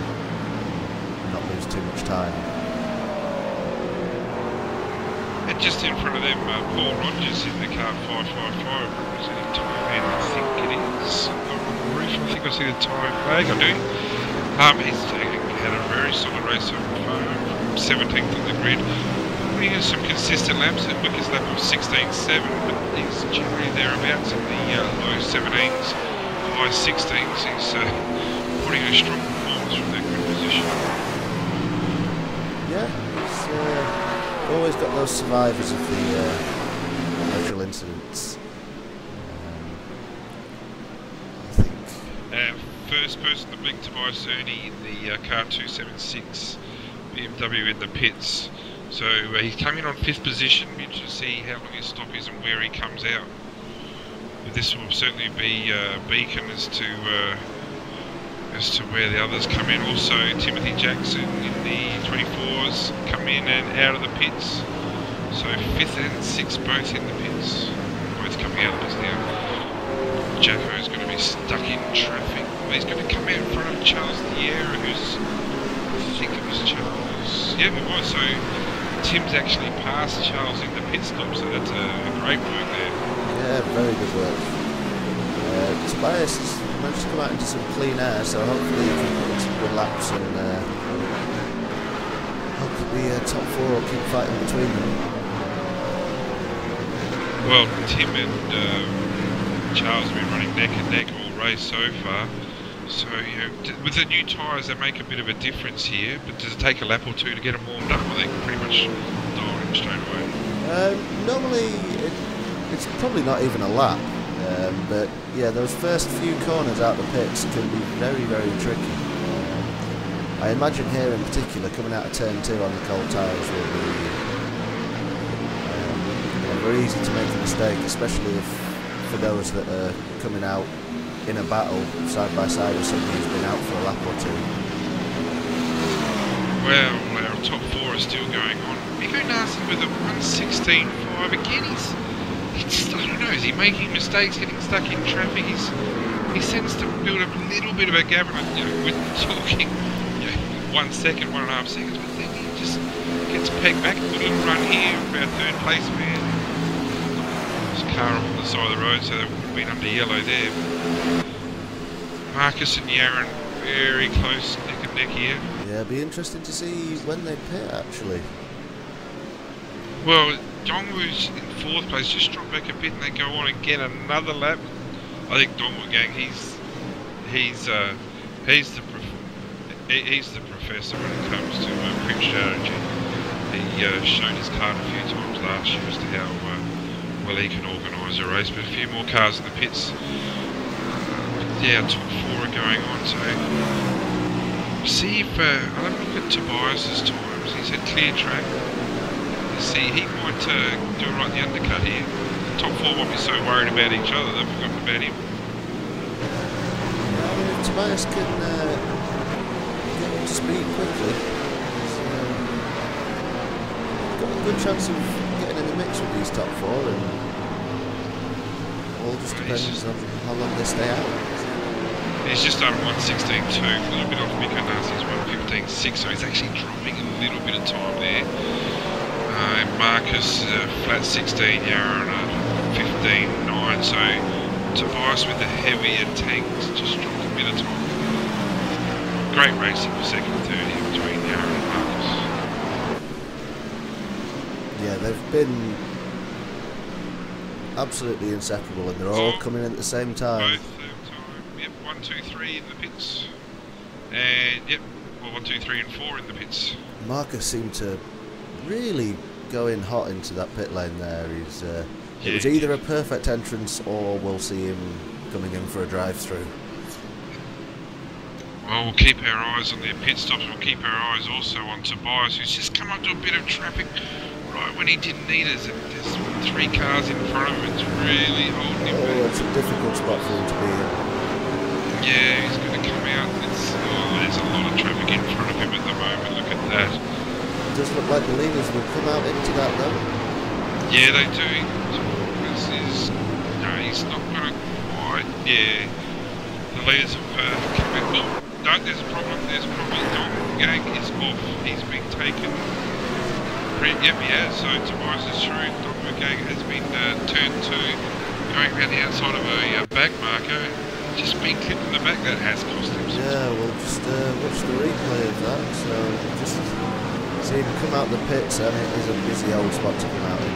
Speaker 6: and not lose too much time.
Speaker 4: And just in front of them, Paul Rogers in the car 555, representing Tyre, I think it is. On the roof, I think I see the Tyre flag, I do. He's had a very solid race so far, 17th on the grid. He has some consistent laps, the quickest lap of 16.7, but he's generally thereabouts in the low 17s, high 16s. He's putting a strong performance from that good position.
Speaker 6: Yeah, he's always got those survivors of the actual incidents. I think.
Speaker 4: First person to blink, Tobias Ernie in the car 276 BMW in the pits. So he's coming on 5th position. We'll just see how long his stop is and where he comes out. But this will certainly be a beacon as to where the others come in. Also, Timothy Jackson in the 24s come in and out of the pits. So 5th and 6th both in the pits, both coming out of the pits now. Jacko's going to be stuck in traffic. He's going to come out in front of Charles Tyre, who's, I think it was Charles. Yeah, it was. So Tim's actually passed Charles in the pit stop, so that's a great work there.
Speaker 6: Yeah, very good work. Tobias has managed to come out into some clean air, so hopefully he can put in some good laps and hopefully the top 4 will keep fighting between them.
Speaker 4: Well, Tim and Charles have been running neck and neck all race so far. So, with the new tyres, they make a bit of a difference here, but does it take a lap or 2 to get them warmed up, or they can pretty much dial in straight away?
Speaker 6: Normally, it's probably not even a lap, but yeah, those first few corners out the pits can be very, very tricky. I imagine here in particular, coming out of turn 2 on the cold tyres will be very easy to make a mistake, especially for those that are coming out in a battle side by side with somebody who's been out for a lap or 2.
Speaker 4: Well, our top 4 are still going on. Miko Narson with a 1:16.5 again. He's, I don't know, is he making mistakes, getting stuck in traffic? He tends to build up a little bit of a gap, and we're talking 1 second, 1.5 seconds, but then he just gets pegged back. A little run here for our 3rd place man. There's a car on the side of the road, so they wouldn't have been under yellow there. Marcus and Yaron very close, neck and neck here.
Speaker 6: Yeah, it'd be interesting to see when they pit actually.
Speaker 4: Well, DongWoo's in 4th place, just drop back a bit and they go on and get another lap. I think DongWoo Gang, he's the professor when it comes to pit strategy. He showed his card a few times last year as to how well he can organise a race, but a few more cars in the pits. Yeah, top 4 are going on, so see if I'll have a look at Tobias's times. He said clear track. See, he might do it right in the undercut here. The top 4 won't be so worried about each other, they've forgotten about him.
Speaker 6: I mean, if Tobias can get up to speed quickly, he's got a good chance of getting in the mix with these top 4, and all just depends on how long they stay out.
Speaker 4: He's just done 1:16.2, a little bit off Miko Nasi's 1:15.6, so he's actually dropping a little bit of time there. Marcus flat 16, Yaron 15.9, so Tobias with the heavier tanks just dropped a bit of time. Great racing for second and third here between Yaron and Marcus.
Speaker 6: Yeah, they've been absolutely inseparable, and they're all coming in at the same time.
Speaker 4: Both time. Yep, 1, 2, 3 in the pits. And yep, well 1, 2, 3 and 4 in the pits.
Speaker 6: Marcus seemed to really go in hot into that pit lane there. It was either a perfect entrance or we'll see him coming in for a drive-through.
Speaker 4: Well, we'll keep our eyes on their pit stops. We'll keep our eyes also on Tobias, who's just come up to a bit of traffic right when he didn't need us. There's 3 cars in front of him. It's really holding him back.
Speaker 6: It's a difficult spot for him to be in.
Speaker 4: Yeah, he's going to come out. There's a lot of traffic in front of him at the moment. Look at that.
Speaker 6: It does look like the leaders will come out into that though.
Speaker 4: Yeah, they do. No, he's not going to quite. Yeah, the leaders have come out. No, there's a problem. There's a problem. DongWoo Gang is off. He's been taken. Yep, he has. So Tobias is through. DongWoo Gang has been turned to going around the outside of a back marker. Just been clipped in the back. That has cost him.
Speaker 6: Yeah, we'll just watch the replay of that. So just see him come out the pits, and it is a busy old spot to come out in.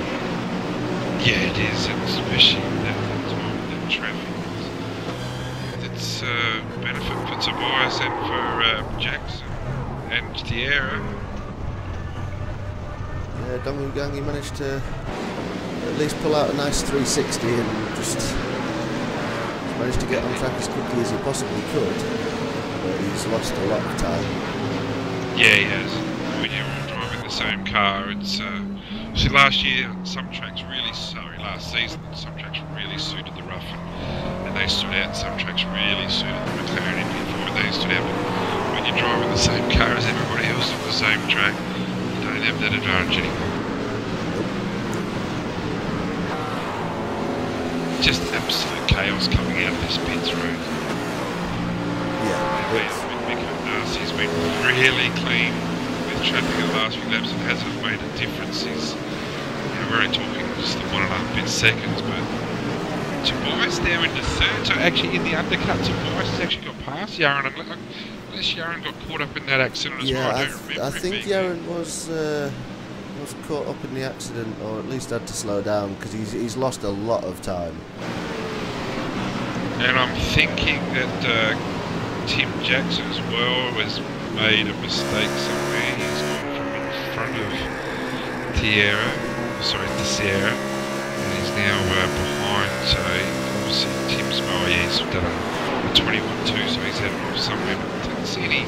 Speaker 4: Yeah, it is, and especially that time, that traffic. It's a benefit for Tobias and for Jackson and Tyre.
Speaker 6: Yeah, DongWoo Gang, he managed to at least pull out a nice 360 and just managed to get on track as quickly as he possibly could, but he's lost a lot of time.
Speaker 4: Yeah, he has. When you're all driving the same car, it's see, last season some tracks really suited the rough and they stood out. Some tracks really suited the McLaren MP4 and they stood out. But when you're driving the same car as everybody else on the same track, you don't have that advantage anymore. Just absolute chaos coming out of this pits road.
Speaker 6: Yeah,
Speaker 4: Miko Nasi's been really clean with traffic in the last few laps and hasn't made a difference. We're only talking just the 1.5 bit seconds, but Tobias there in the third, so actually in the undercut, Tobias has actually got past Yaron, unless Yaron got caught up in that accident as well.
Speaker 6: I think Yaron was caught up in the accident, or at least had to slow down, because he's lost a lot of time. And
Speaker 4: I'm thinking that Tim Jackson as well has made a mistake somewhere. He's gone from in front of Sierra, and he's now behind, so obviously Tim's he's done a 21.2, so he's headed off somewhere, but I didn't see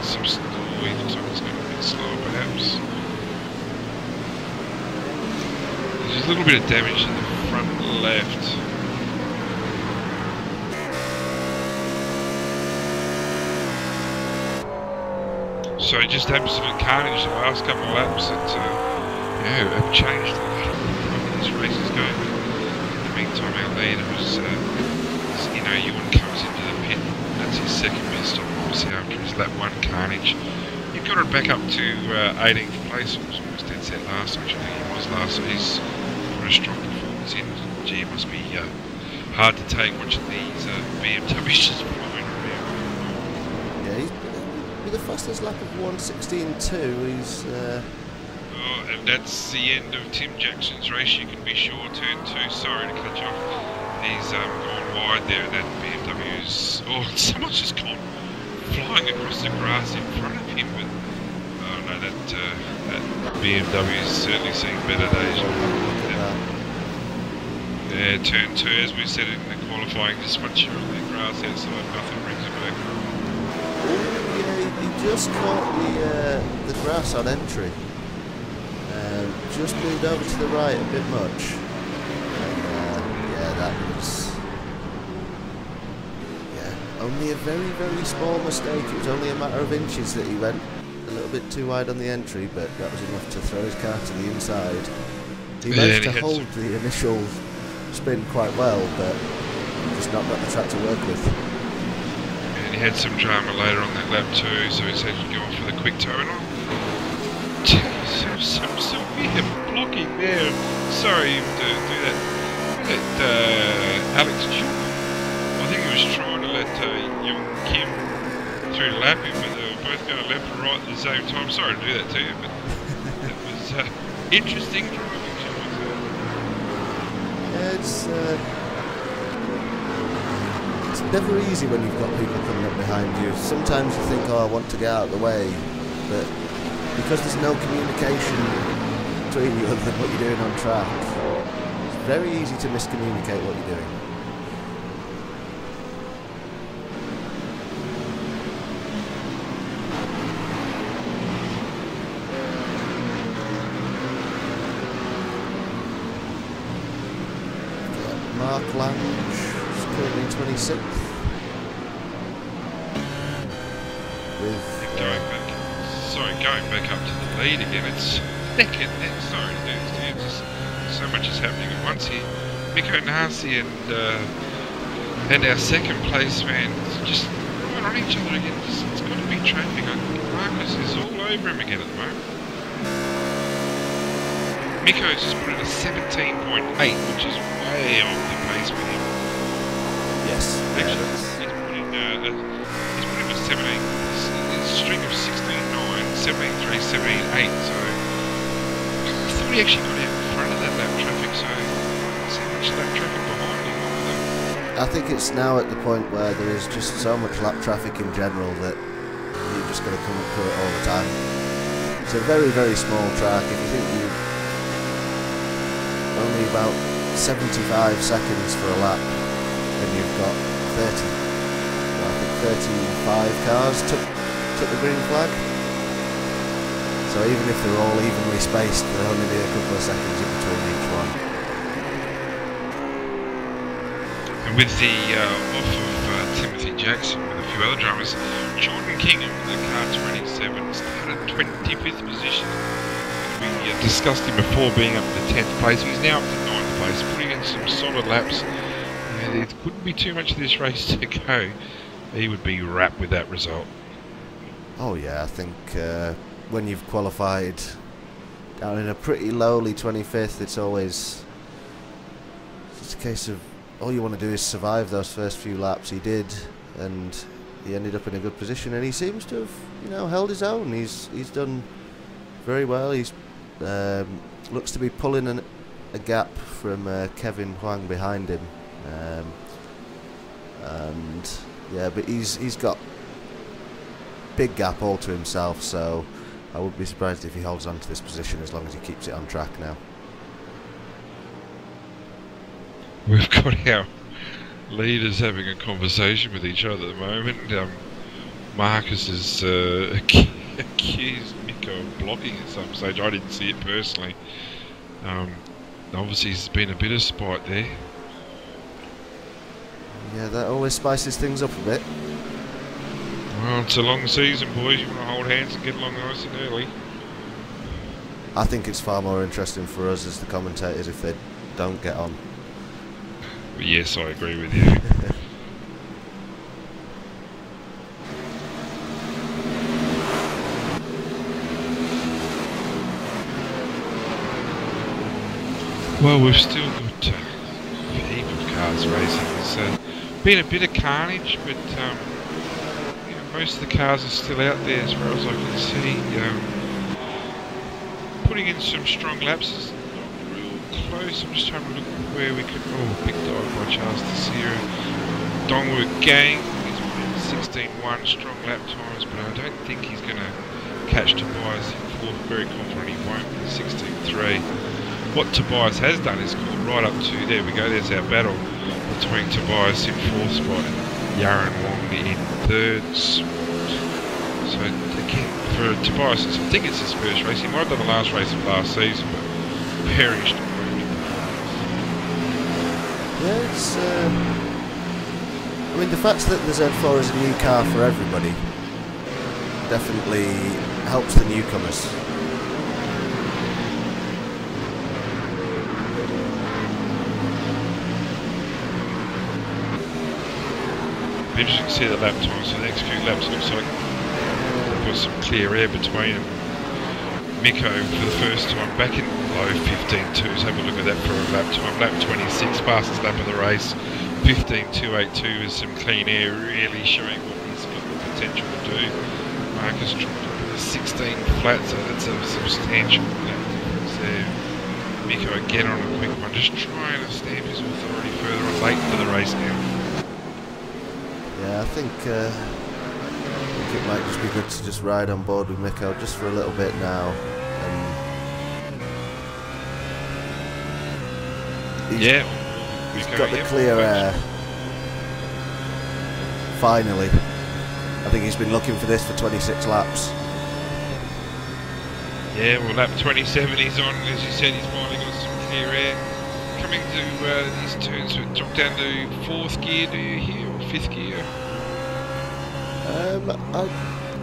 Speaker 4: some stall. He looks like he's going a bit slower perhaps. There's a little bit of damage in the front left. So just absolute carnage the last couple of laps that have changed the way this race is going. In the meantime, our leader was, Ewan comes into the pit. That's his second pit stop, obviously, after his lap 1 carnage. He got it back up to 18th place. It was almost dead set last time. Actually, he was last, so he's got a strong performance in. Gee, it must be hard to take watching these BMWs just flying around.
Speaker 6: Yeah, he's with the fastest lap of 1:16.2. He's.
Speaker 4: And that's the end of Tim Jackson's race, you can be sure. Turn 2, sorry to cut you off. He's gone wide there, and that BMW's... Oh, someone's just gone flying across the grass in front of him, but... Oh No, that BMW is certainly seeing better days. Yeah, turn 2, as we said in the qualifying, just once you're on the grass outside, nothing brings it back.
Speaker 6: Yeah, he just caught the grass on entry. Just moved over to the right a bit much. And, yeah, that was... Yeah, only a very, very small mistake. It was only a matter of inches that he went a little bit too wide on the entry, but that was enough to throw his car to the inside. He managed to hold the initial spin quite well, but just not got the track to work with.
Speaker 4: And he had some drama later on that lap too, so he said he'd go off for the quick toe and all. Some severe blocking there. Sorry to do that. Alex Chuk, I think he was trying to let young Kim through the lap in, but they were both going left and right at the same time. Sorry to do that to you, but that was interesting driving, shall we say.
Speaker 6: Yeah, it's never easy when you've got people coming up behind you. Sometimes you think, oh, I want to get out of the way, but because there's no communication between you other than what you're doing on track, it's very easy to miscommunicate what you're doing. Mark Lange is currently 26th. With going back
Speaker 4: up to the lead again. It's neck and neck. Sorry to do this to you. Just so much is happening at once here. Miko Nasi and our second place man just right on each other again. It's got to be traffic. Marcus is all over him again at the moment. Miko's just put in a 17.8, which is way off the pace with him.
Speaker 6: Yes.
Speaker 4: Actually, he's put in a 17. It's a string of 16.9, 17.3, 17.8. So I thought he actually got out in front of that lap traffic. So there's so much lap traffic behind him.
Speaker 6: I think it's now at the point where there is just so much lap traffic in general that you've just got to come up through it all the time. It's a very, very small track. If you think you only about 75 seconds for a lap, and you've got 35 cars took the green flag. So even if they're all evenly spaced, there'll only be a couple of seconds in between each one.
Speaker 4: And with the off of Timothy Jackson with a few other drivers, Jordan Kingham in the car 27 started 25th position. We discussed him before being up to 10th place. He's now up to 9th place, putting in some solid laps. There couldn't be too much of this race to go. He would be wrapped with that result.
Speaker 6: Oh yeah, I think when you've qualified down in a pretty lowly 25th, it's always just a case of all you want to do is survive those first few laps. He did, and he ended up in a good position, and he seems to have, held his own. He's done very well. He's looks to be pulling a gap from Kevin Huang behind him, and yeah, but he's got big gap all to himself, so I wouldn't be surprised if he holds on to this position as long as he keeps it on track now.
Speaker 4: We've got our leaders having a conversation with each other at the moment. Marcus has accused Miko of blocking at some stage. I didn't see it personally. Obviously there's been a bit of spite there.
Speaker 6: Yeah, that always spices things up a bit.
Speaker 4: Well, it's a long season, boys. You want to hold hands and get along nice and early.
Speaker 6: I think it's far more interesting for us as the commentators if they don't get on.
Speaker 4: Yes, I agree with you. Well, we've still got a heap of cars racing. It's been a bit of carnage, but most of the cars are still out there as far as I can see. Putting in some strong laps is not real close. I'm just trying to look where we could... Oh, big dive by Charles Tyre. DongWoo Gang, he's put in 16.1 strong lap times, but I don't think he's going to catch Tobias in fourth. Very confident he won't with 16.3. What Tobias has done is caught right up to, there we go, there's our battle between Tobias in fourth spot and Yaron Wong in third spot. So again, for Tobias, I think it's his first race. He might have done the last race of last season, but very strong.
Speaker 6: Yeah, it's. I mean, the fact that the Z4 is a new car for everybody definitely helps the newcomers.
Speaker 4: Interesting to see the lap time. So the next few laps looks like they've got some clear air between them. Miko for the first time back in low 15.2s. Have a look at that for a lap time. Lap 26, fastest lap of the race. 15.282 with some clean air, really showing what he's got the potential to do. Marcus dropped 16 flat, so that's a substantial lap difference there. Miko again on a quick one, just trying to stamp his authority further on, late for the race now.
Speaker 6: Yeah, I think it might just be good to just ride on board with Miko just for a little bit now. He's got the clear air. Finally. I think he's been looking for this for 26 laps.
Speaker 4: Yeah, well, lap 27 he's on. As you said, he's finally got some clear air. Coming to these turns, so drop down to fourth gear, do you here, or fifth gear?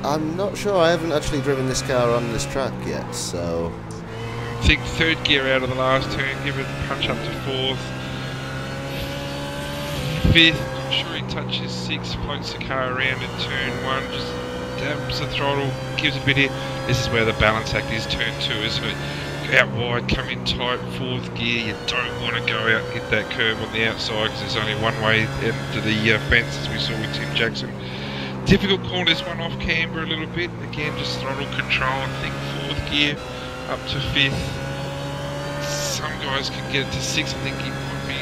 Speaker 6: I'm not sure. I haven't actually driven this car on this track yet, so...
Speaker 4: I think third gear out of the last turn, give it a punch up to fourth. Fifth, not sure he touches sixth, floats the car around in turn one, just dabs the throttle, gives a bit here. This is where the balance act is, turn two, isn't it? Out wide, come in tight, fourth gear. You don't want to go out and hit that curve on the outside because there's only one way into the fence, as we saw with Tim Jackson. Difficult call this one off camber a little bit. Again, just throttle control. I think fourth gear up to fifth. Some guys can get it to sixth. I think he might be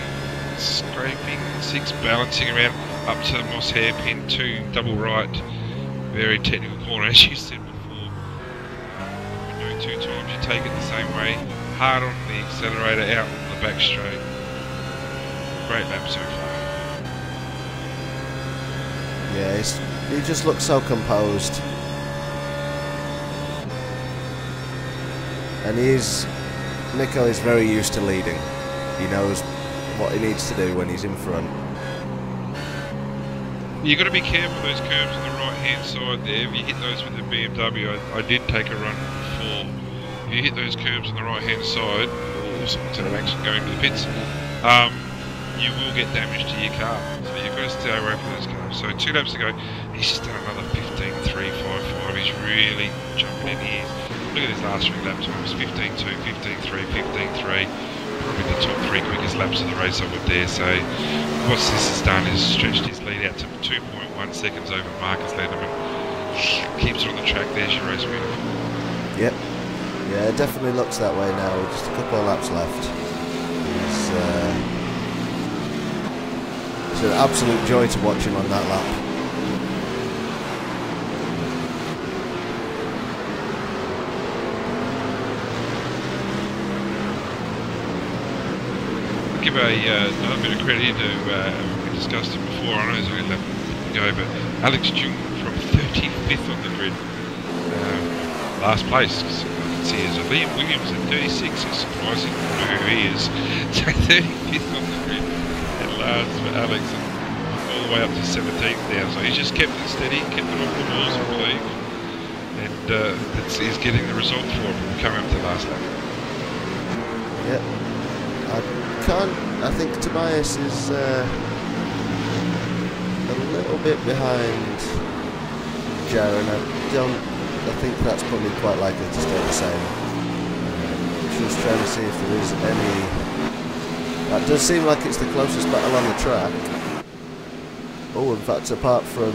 Speaker 4: scraping six, balancing around up to the Moss hairpin, two double right. Very technical corner, as you said before. When doing two times, you take it the same way. Hard on the accelerator, out on the back straight. Great lap so far.
Speaker 6: Yeah, he just looks so composed. And Miko is very used to leading. He knows what he needs to do when he's in front.
Speaker 4: You've got to be careful with those curves on the right hand side there. If you hit those with the BMW, I did take a run before. If you hit those curves on the right hand side, or instead of actually going to the pits, you will get damage to your car. So you've got to stay away from those cars. So 2 laps ago, he's just done another 15.355. He's really jumping in here. Look at his last 3 lap times, 15.2, 15.3, 15.3. Probably the top 3 quickest laps of the race, I would dare say. What this has done is stretched his lead out to 2.1 seconds over Marcus Lederman. Keeps it on the track, there's your race beautiful.
Speaker 6: Yep. Yeah, it definitely looks that way now, with just a couple of laps left. It's an absolute joy to watch him on that lap.
Speaker 4: Give another bit of credit here to, we discussed it before, I know it's only a lap ago, but Alex Jung from 35th on the grid. Last place, because I can see there's a Liam Williams at 36, it's surprising who he is. So 35th on the grid at last for Alex, and all the way up to 17th now. So he's just kept it steady, kept it off the balls, I believe, and he's getting the result for him coming up to the last lap.
Speaker 6: Yep. I think Tobias is a little bit behind Jaron. I think that's probably quite likely to stay the same. Just trying to see if there is any. That does seem like it's the closest battle on the track. Oh, in fact, apart from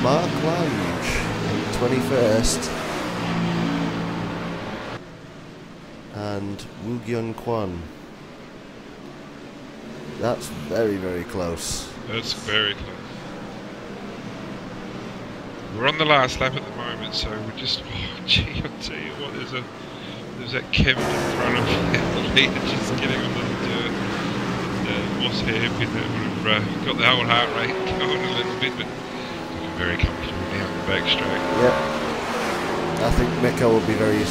Speaker 6: Mark Lange in 21st. And Woo Gyun Kwan. That's very, very close.
Speaker 4: That's very close. We're on the last lap at the moment, so we're just. Oh, gee, I'll tell you what. There's that Kevin in front of the leader just getting on the dirt. Moss hairpin that would have got the whole heart rate going a little bit, but looking very comfortable now in the back straight.
Speaker 6: Yep. I think Miko will be very.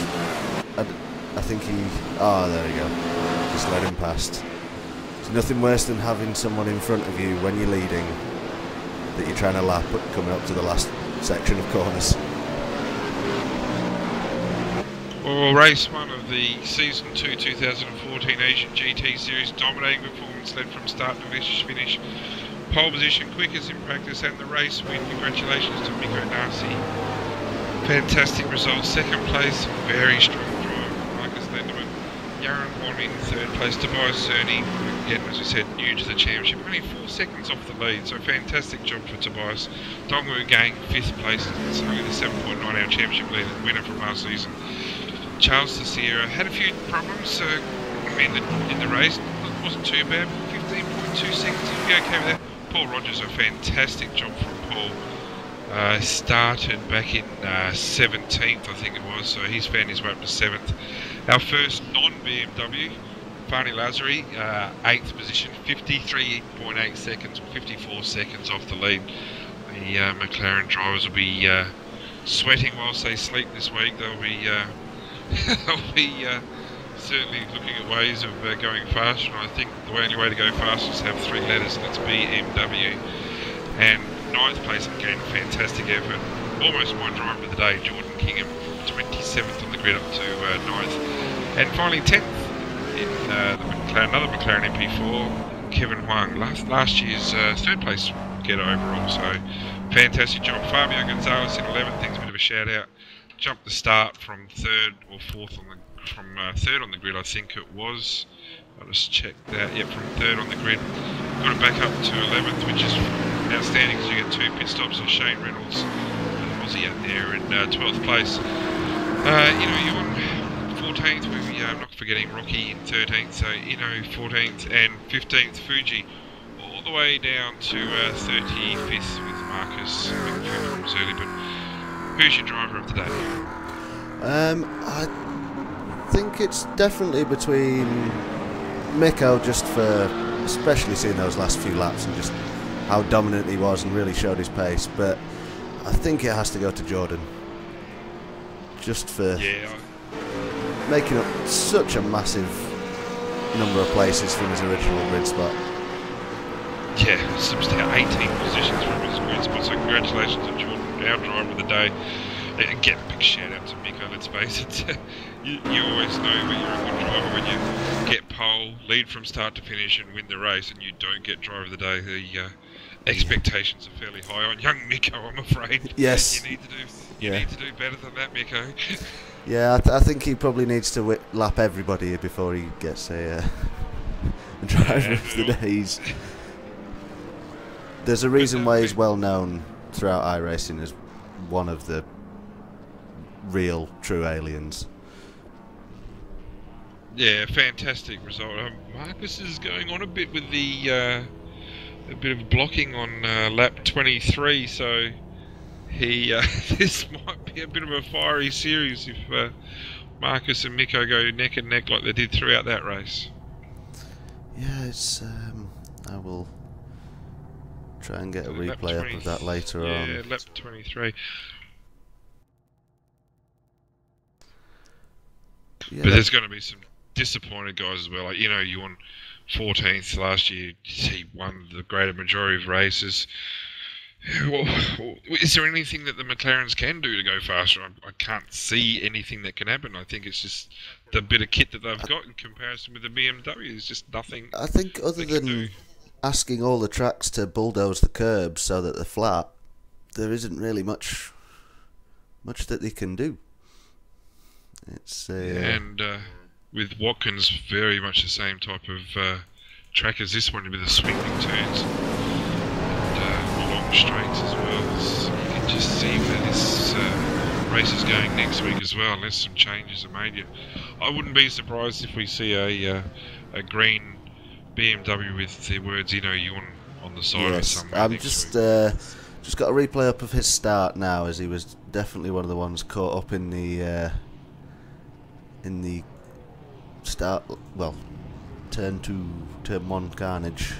Speaker 6: I think he. Oh, there we go. Just let him past. There's nothing worse than having someone in front of you when you're leading that you're trying to lap, but coming up to the last section of corners.
Speaker 4: Well, race 1 of the Season 2 2014 Asian GT Series, dominating performance led from start to finish. Pole position, quickest in practice, and the race win. Congratulations to Miko Nasi. Fantastic result. Second place, very strong drive. Marcus Lenderman. Yaron Won in third place. Tobias Cerny, again, as we said, new to the championship. Only 4 seconds off the lead, so fantastic job for Tobias. DongWoo Gang, 5th place. It's only the 7.9 hour championship leader, winner from last season. Charles Sierra had a few problems in the race. It wasn't too bad. 15.2 seconds. He'll be okay with that. Paul Rogers, a fantastic job from Paul. Started back in 17th, I think it was, so he's found his way up to 7th. Our first non-BMW, Fani Lazari, 8th position, 53.8 seconds, 54 seconds off the lead. The McLaren drivers will be sweating whilst they sleep this week. They'll be certainly looking at ways of going faster, and I think the only way to go faster is to have 3 letters, and that's BMW. And 9th place, again, fantastic effort. Almost my driver of the day, Jordan Kingham, 27th on the grid up to 9th. And finally 10th in another McLaren MP4, Kevin Huang, last year's 3rd place getter overall, so fantastic job. Fabio Gonzalez in 11th, things a bit of a shout out. Jumped the start from 3rd or 4th from 3rd on the grid, I think it was. I'll just check that. Yep, from 3rd on the grid. Got it back up to 11th, which is outstanding because you get 2 pit stops. So Shane Reynolds, Aussie out there in 12th place. You on 14th. I'm not forgetting Rocky in 13th. So 14th and 15th Fuji, all the way down to 35th with Marcus. A few problems early, but who's your driver of the day?
Speaker 6: I think it's definitely between Miko, just for especially seeing those last few laps and just how dominant he was and really showed his pace, but I think it has to go to Jordan, just for making up such a massive number of places from his original grid spot.
Speaker 4: Yeah, substantial 18 positions from his grid spot, so congratulations to Jordan, our driver of the day. Again, a big shout out to Miko, let's face it. You always know when you're a good driver when you get pole, lead from start to finish and win the race, and you don't get driver of the day. The expectations are fairly high on young Miko, I'm afraid.
Speaker 6: Yes.
Speaker 4: You need to do better than that, Miko.
Speaker 6: Yeah, I think he probably needs to lap everybody before he gets a driver of the day. There's a reason why he's well known throughout iRacing as one of the real, true aliens.
Speaker 4: Yeah, fantastic result. Marcus is going on a bit with the a bit of blocking on lap 23, so he this might be a bit of a fiery series if Marcus and Miko go neck and neck like they did throughout that race.
Speaker 6: Yeah, it's I will try and get a replay up of that later on.
Speaker 4: Yeah, lap 23.
Speaker 6: Yeah,
Speaker 4: but there's going to be some disappointed guys as well. Like, you won 14th last year. He won the greater majority of races. Well, is there anything that the McLarens can do to go faster? I can't see anything that can happen. I think it's just the bit of kit that they've got in comparison with the BMW. There's just nothing.
Speaker 6: I think other than asking all the tracks to bulldoze the curbs so that they're flat, there isn't really much that they can do. It's
Speaker 4: and with Watkins, very much the same type of track as this one, with the swinging turns and long straights as well. So you can just see where this race is going next week as well, unless some changes are made. I wouldn't be surprised if we see a green BMW with the words, you on the side or somewhere.
Speaker 6: I'm just Just got a replay up of his start now, as he was definitely one of the ones caught up in the start, well, turn 1 carnage.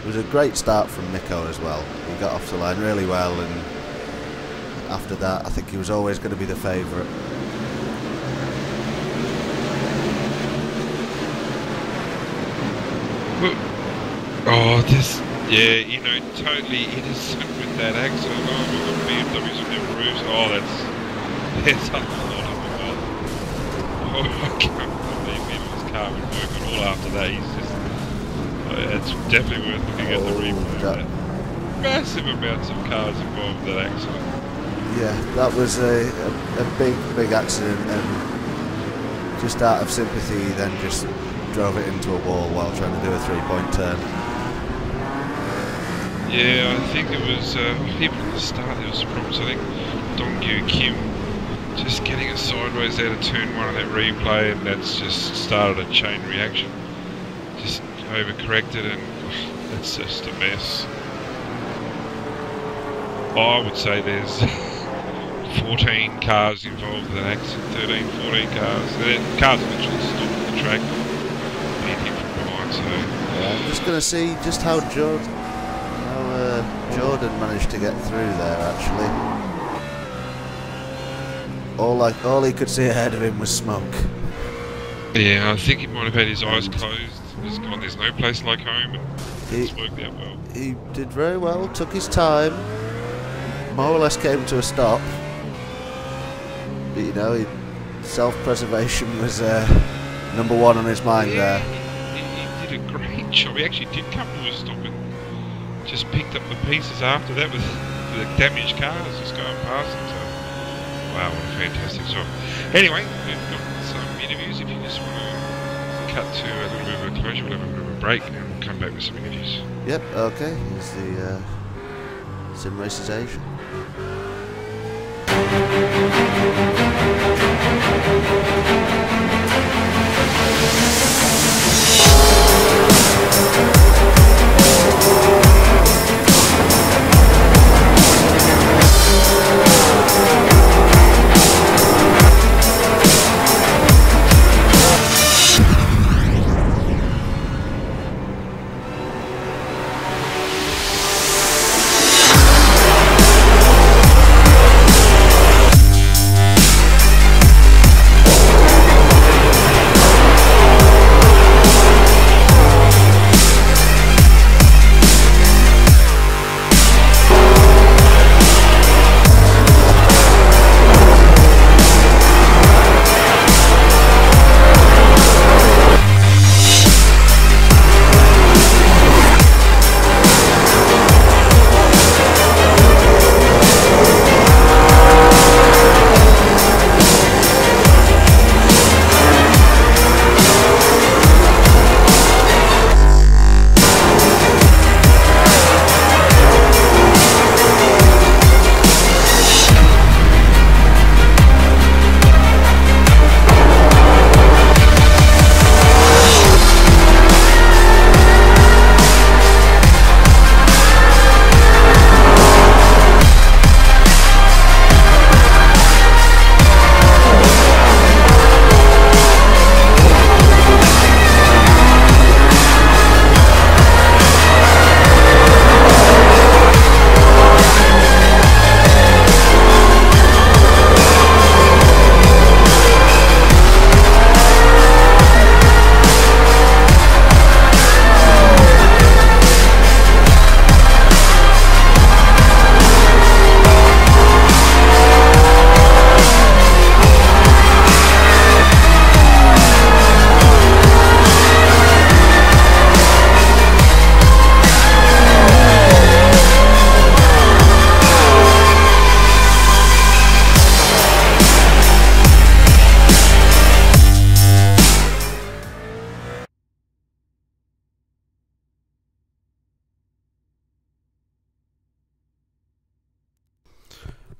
Speaker 6: It was a great start from Nico as well. He got off the line really well, and after that I think he was always going to be the favourite.
Speaker 4: Oh, this, yeah, you know, totally innocent with that axle. Oh, we've got BMWs on their roofs. Oh, that's a lot of them. Oh, I can't believe his car would work at all after that. He's just, it's definitely worth looking at the replay. Massive amounts of cars involved with that accident. Yeah,
Speaker 6: that was a big accident, and just out of sympathy, then just drove it into a wall while trying to do a 3-point turn.
Speaker 4: Yeah, I think it was, even at the start there was problems. I think DongWoo Kim just getting it sideways out of turn 1 of that replay, and that's just started a chain reaction. Just overcorrected, and it's just a mess. I would say there's 14 cars involved in that accident, 13, 14 cars. The cars literally stopped at the track, being hit from behind, so...
Speaker 6: Yeah, I'm just going to see just how Jordan managed to get through there, actually. All he could see ahead of him was smoke.
Speaker 4: Yeah, I think he might have had his eyes closed. He's gone, there's no place like home, and it's worked out well.
Speaker 6: He did very well, took his time, more or less came to a stop. But you know, self-preservation was number 1 on his mind there.
Speaker 4: He did a great job. He actually did come to a stop and just picked up the pieces after that with the damaged cars just going past him. So, wow, what a fantastic job. Anyway, we've got some interviews. If you just want to cut to a little bit of a closure, we'll have a bit of a break and we'll come back with some interviews.
Speaker 6: Yep, okay. Here's the Sim Races Asia.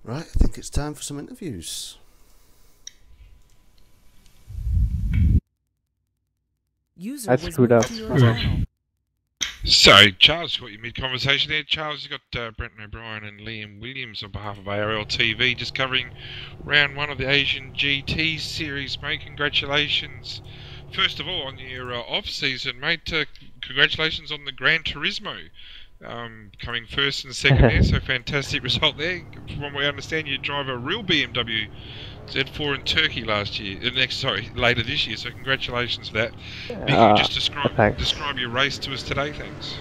Speaker 6: Right, I think it's time for some interviews.
Speaker 7: I screwed up.
Speaker 4: So, Charles, got your mid-conversation there. Charles, you've got Brenton O'Brien and Liam Williams on behalf of ARL TV just covering round 1 of the Asian GT Series, mate. Congratulations. First of all, on your off-season, mate, congratulations on the Gran Turismo. Coming first and second there, so fantastic result there. From what we understand, you drive a real BMW Z4 in Turkey later this year, so congratulations for that. Can you just describe your race to us today, thanks?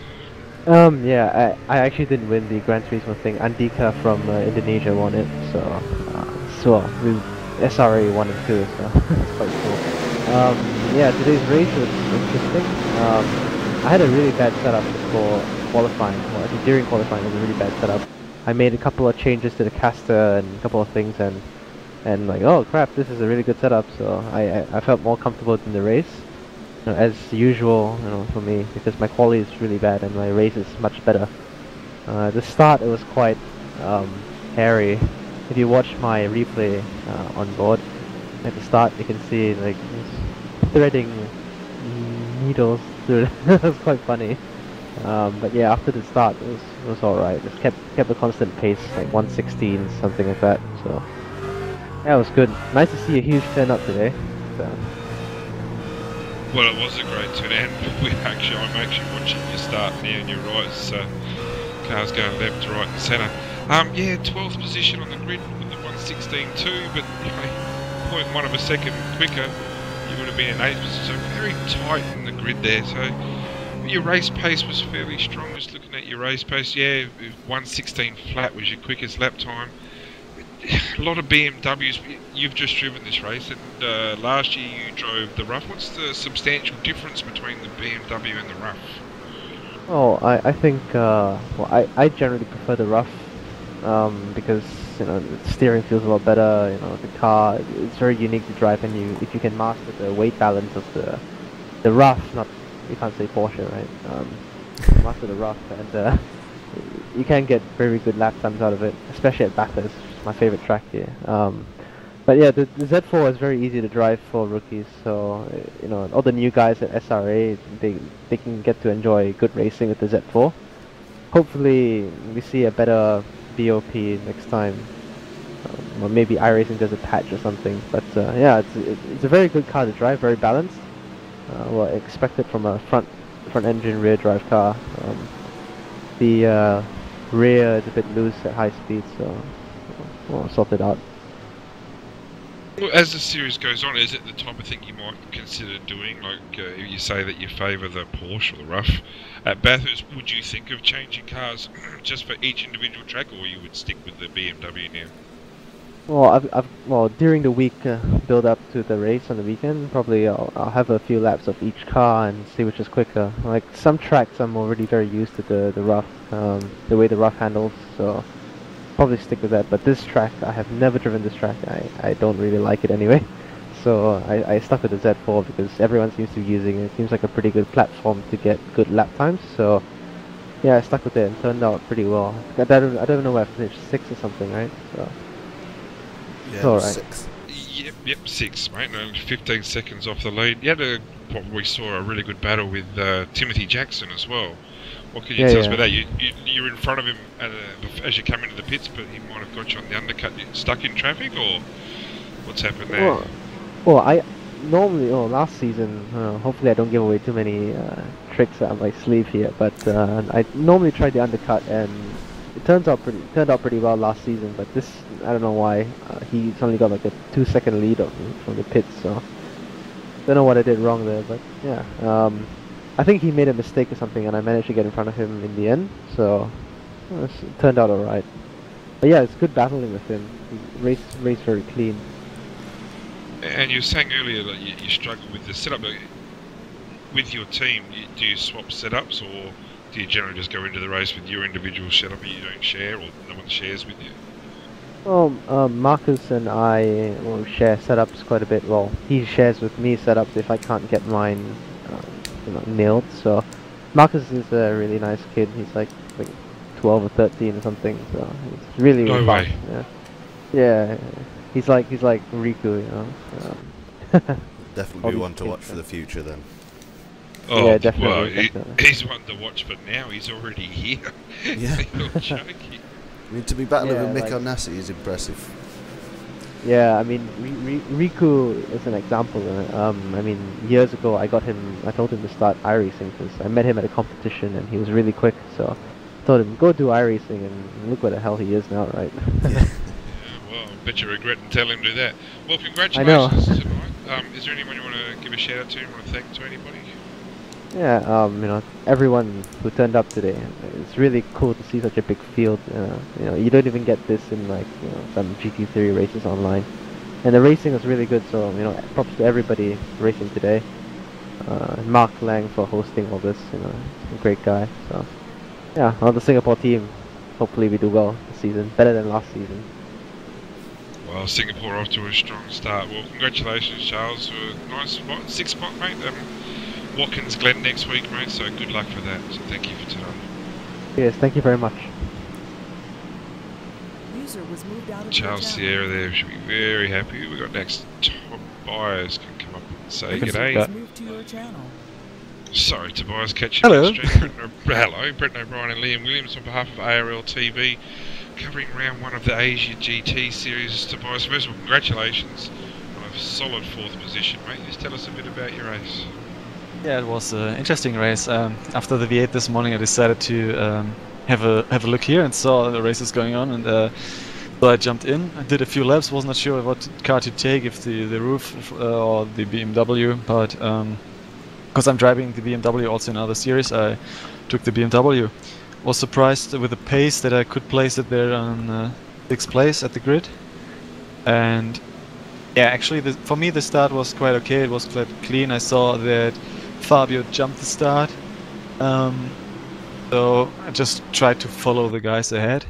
Speaker 7: Yeah, I actually didn't win the Gran Turismo thing. Andika from Indonesia won it, so we SRA 1 and 2, so it's quite cool. Yeah, today's race was interesting. I had a really bad setup for qualifying. Well, actually during qualifying it was a really bad setup. I made a couple of changes to the caster and a couple of things, and like, oh crap, this is a really good setup, so I felt more comfortable in the race, as usual, for me, because my quality is really bad and my race is much better. At the start it was quite hairy. If you watch my replay on board, at the start you can see like threading needles through it. It was quite funny. But yeah, after the start it was alright. Just kept a constant pace, like 116, something like that, so yeah, it was good. Nice to see a huge turnout today. So.
Speaker 4: Well, it was a great turnout. I'm actually watching you start now, and you're right. So cars going left, right, and centre. Yeah, 12th position on the grid with the 116.2, but 0.1 of a second quicker, you would have been in 8th position. So very tight in the grid there. So your race pace was fairly strong. Just looking at your race pace, yeah, 116 flat was your quickest lap time. A lot of BMWs. You've just driven this race, and last year you drove the rough. What's the substantial difference between the BMW and the rough?
Speaker 7: Oh, I think I generally prefer the rough, because the steering feels a lot better. The car, it's very unique to drive, and if you can master the weight balance of the rough, you can't say Porsche, right? Master the rough, and you can get very good lap times out of it, especially at Bathurst, my favorite track here. But yeah, the Z4 is very easy to drive for rookies, so all the new guys at SRA, they can get to enjoy good racing with the Z4. Hopefully we see a better BOP next time, or maybe iRacing does a patch or something. But yeah, it's a very good car to drive, very balanced. Well, expected from a front engine rear drive car. The rear is a bit loose at high speed, so we'll sort it out.
Speaker 4: Well, as the series goes on, is it the type of thing you might consider doing? Like, you say that you favour the Porsche or the rough. At Bathurst, would you think of changing cars just for each individual track, or you would stick with the BMW now?
Speaker 7: Well, during the week, build up to the race on the weekend, probably I'll have a few laps of each car and see which is quicker. Like some tracks, I'm already very used to the rough, the way the rough handles, so probably stick with that. But this track, I have never driven this track. I don't really like it anyway, so I stuck with the Z4 because everyone seems to be using it. It seems like a pretty good platform to get good lap times. So yeah, I stuck with it and turned out pretty well. I don't know where I finished, 6th or something, right? So.
Speaker 6: Yeah,
Speaker 7: alright.
Speaker 6: 6th.
Speaker 4: Yep, 6th, mate. No, 15 seconds off the lead. You had we saw a really good battle with Timothy Jackson as well. What can you tell us about that? You're in front of him as you come into the pits, but he might have got you on the undercut. You stuck in traffic, or what's happened there?
Speaker 7: Well, I normally, last season, hopefully I don't give away too many tricks up my sleeve here, but I normally try the undercut, and it turned out pretty well last season. But this, I don't know why, he's only got like a 2-second lead from the pits, so don't know what I did wrong there. But yeah, I think he made a mistake or something, and I managed to get in front of him in the end, so it turned out alright. But yeah, it's good battling with him. He raced very clean.
Speaker 4: And you were saying earlier that you struggle with the setup. With your team, do you swap setups, or do you generally just go into the race with your individual setup and you don't share, or no one shares with you?
Speaker 7: Well, Marcus and I will share setups quite a bit. Well, he shares with me setups if I can't get mine nailed. So Marcus is a really nice kid. He's like 12 or 13 or something. So he's really
Speaker 4: no
Speaker 7: fast.
Speaker 4: way.
Speaker 7: Yeah. He's like Riku,
Speaker 6: Definitely be one to watch for the future then.
Speaker 4: Oh,
Speaker 7: Yeah, definitely,
Speaker 4: well,
Speaker 7: definitely.
Speaker 4: he's one to watch, but now he's already here.
Speaker 6: Yeah.
Speaker 4: You're joking.
Speaker 6: I mean, to be battling
Speaker 7: Yeah,
Speaker 6: with Mick
Speaker 7: like-
Speaker 6: Onassi is impressive.
Speaker 7: Yeah, I mean, Riku is an example. I mean, years ago, I told him to start iRacing because I met him at a competition and he was really quick. So I told him, go do iRacing, and look where the hell he is now, right?
Speaker 4: Yeah, well, I bet you regretting telling him to do that. Well, congratulations tonight. Is there anyone you want to give a shout out to? You want to thank to anybody?
Speaker 7: Yeah, you know, everyone who turned up today. It's really cool to see such a big field. You know, you don't even get this in like, you know, some GT3 races online. And the racing was really good, so, you know, props to everybody racing today. Mark Lang for hosting all this, you know, he's a great guy. So, yeah, on the Singapore team, hopefully we do well this season, better than last season.
Speaker 4: Well, Singapore off to a strong start. Well, congratulations, Charles, for a nice spot, 6th spot, mate. Watkins Glen next week, mate, so good luck for that. So thank you for today.
Speaker 7: Yes, thank you very much.
Speaker 8: User was moved out of
Speaker 4: Charles
Speaker 8: the
Speaker 4: Sierra there should be very happy. We got next Tobias can come up and say
Speaker 1: I can see
Speaker 4: g'day.
Speaker 1: that.
Speaker 8: moved to your channel.
Speaker 4: Sorry, Tobias, catch you
Speaker 1: Hello.
Speaker 4: on the street. Hello, Brett O'Brien and Liam Williams on behalf of ARL TV, covering round 1 of the Asia GT series. Tobias, first of all, congratulations on a solid 4th position, mate. Just tell us a bit about your race.
Speaker 1: Yeah, it was an interesting race. After the V8 this morning, I decided to have a look here and saw the races going on, and so I jumped in. I did a few laps. Was not sure what car to take, if the roof or the BMW, but because I'm driving the BMW also in other series, I took the BMW. Was surprised with the pace that I could place it there on 6th place at the grid, and yeah, actually for me the start was quite okay. It was quite clean. I saw that Fabio jumped the start, so I just tried to follow the guys ahead,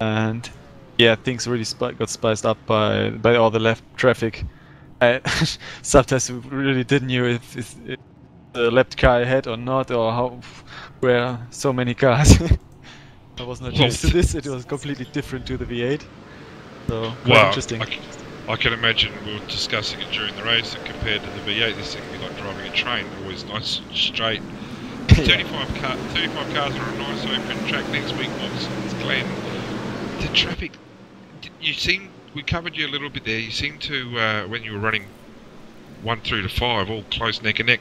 Speaker 1: and yeah, things really got spiced up by all the left traffic. I sometimes really didn't know if the left car ahead or not, or how where so many cars. I was not used to this. It was completely different to the V8, so quite interesting.
Speaker 4: I can imagine we were discussing it during the race, and compared to the V8, this thing would be like driving a train, always nice and straight. 35 cars on a nice open track next week, Watson's Glen. The traffic, we covered you a little bit there, you seem to, when you were running 1 through to 5, all close neck and neck,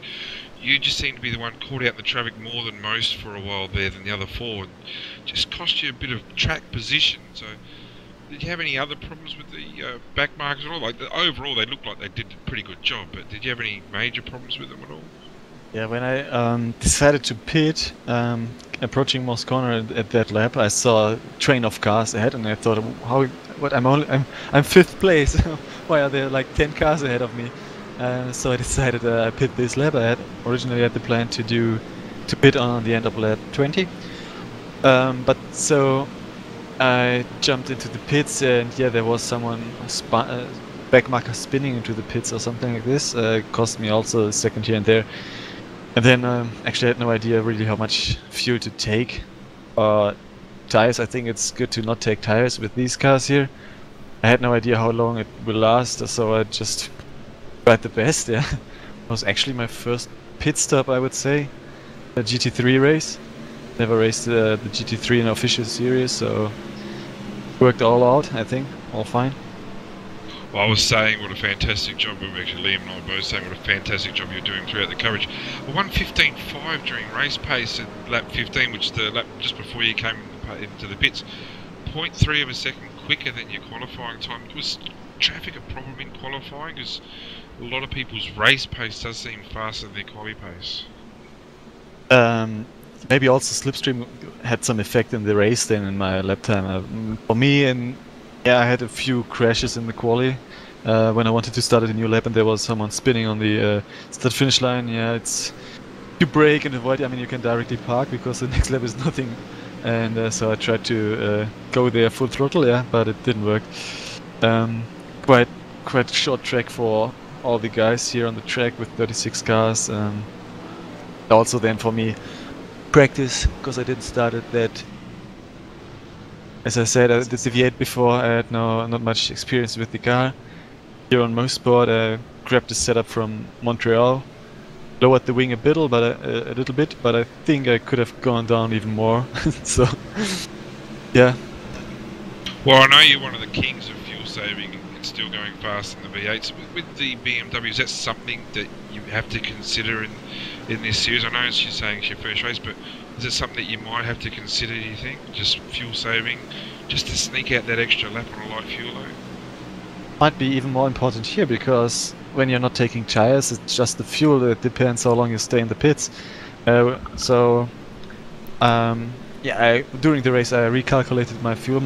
Speaker 4: you just seem to be the one caught out in the traffic more than most for a while there than the other 4, and just cost you a bit of track position. So did you have any other problems with the back markers at all? Like overall, they looked like they did a pretty good job, but did you have any major problems with them at all?
Speaker 1: Yeah, when I decided to pit, approaching Moss Corner at that lap, I saw a train of cars ahead, and I thought, what? I'm 5th place. Why are there like 10 cars ahead of me? So I decided I pit this lap. Originally had the plan to pit on the end of lap 20, but so I jumped into the pits, and yeah, there was someone backmarker spinning into the pits or something like this. Cost me also a second here and there. And then actually I had no idea really how much fuel to take. Tires, I think it's good to not take tires with these cars here. I had no idea how long it will last, so I just tried the best. Yeah, it was actually my first pit stop, I would say, a GT3 race. Never raced the GT3 in an official series, so worked all out, I think, all fine.
Speaker 4: Well, I was saying what a fantastic job, actually Liam and I were both saying what a fantastic job you're doing throughout the coverage. A 1:15.5 during race pace at lap 15, which is the lap just before you came into the pits. 0.3 of a second quicker than your qualifying time. Was traffic a problem in qualifying? Because a lot of people's race pace does seem faster than their quali pace.
Speaker 1: Maybe also slipstream had some effect in the race then in my lap time. For me, and yeah, I had a few crashes in the quali when I wanted to start a new lap, and there was someone spinning on the start-finish line. Yeah, it's you brake and avoid. I mean, you can directly park because the next lap is nothing, and so I tried to go there full throttle. Yeah, but it didn't work. Quite short track for all the guys here on the track with 36 cars. Also, then for me, practice, because I didn't start at that. As I said, I did the V8 before. I had not much experience with the car. Here on Mosport, I grabbed the setup from Montreal,
Speaker 9: lowered the wing a little bit, but I think I could have gone down even more. So, yeah.
Speaker 4: Well, I know you're one of the kings of fuel saving and still going fast in the V8s. With the BMW, is that something that you have to consider in this series? I know you're saying it's your first race, but is it something that you might have to consider, do you think? Just fuel saving, just to sneak out that extra lap on a light fuel load?
Speaker 9: Might be even more important here, because when you're not taking tires, it's just the fuel. It depends how long you stay in the pits. Yeah, during the race I recalculated my fuel.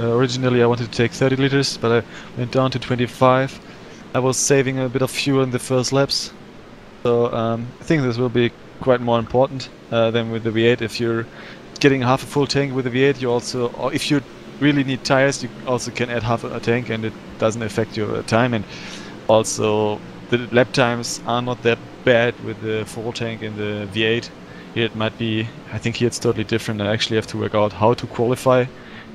Speaker 9: Originally I wanted to take 30 liters, but I went down to 25. I was saving a bit of fuel in the first laps, so I think this will be quite more important than with the V8. If you're getting half a full tank with the V8, you also, or if you really need tires, you also can add half a tank, and it doesn't affect your time. And also the lap times are not that bad with the full tank in the V8. Here it might be, I think here it's totally different. I actually have to work out how to qualify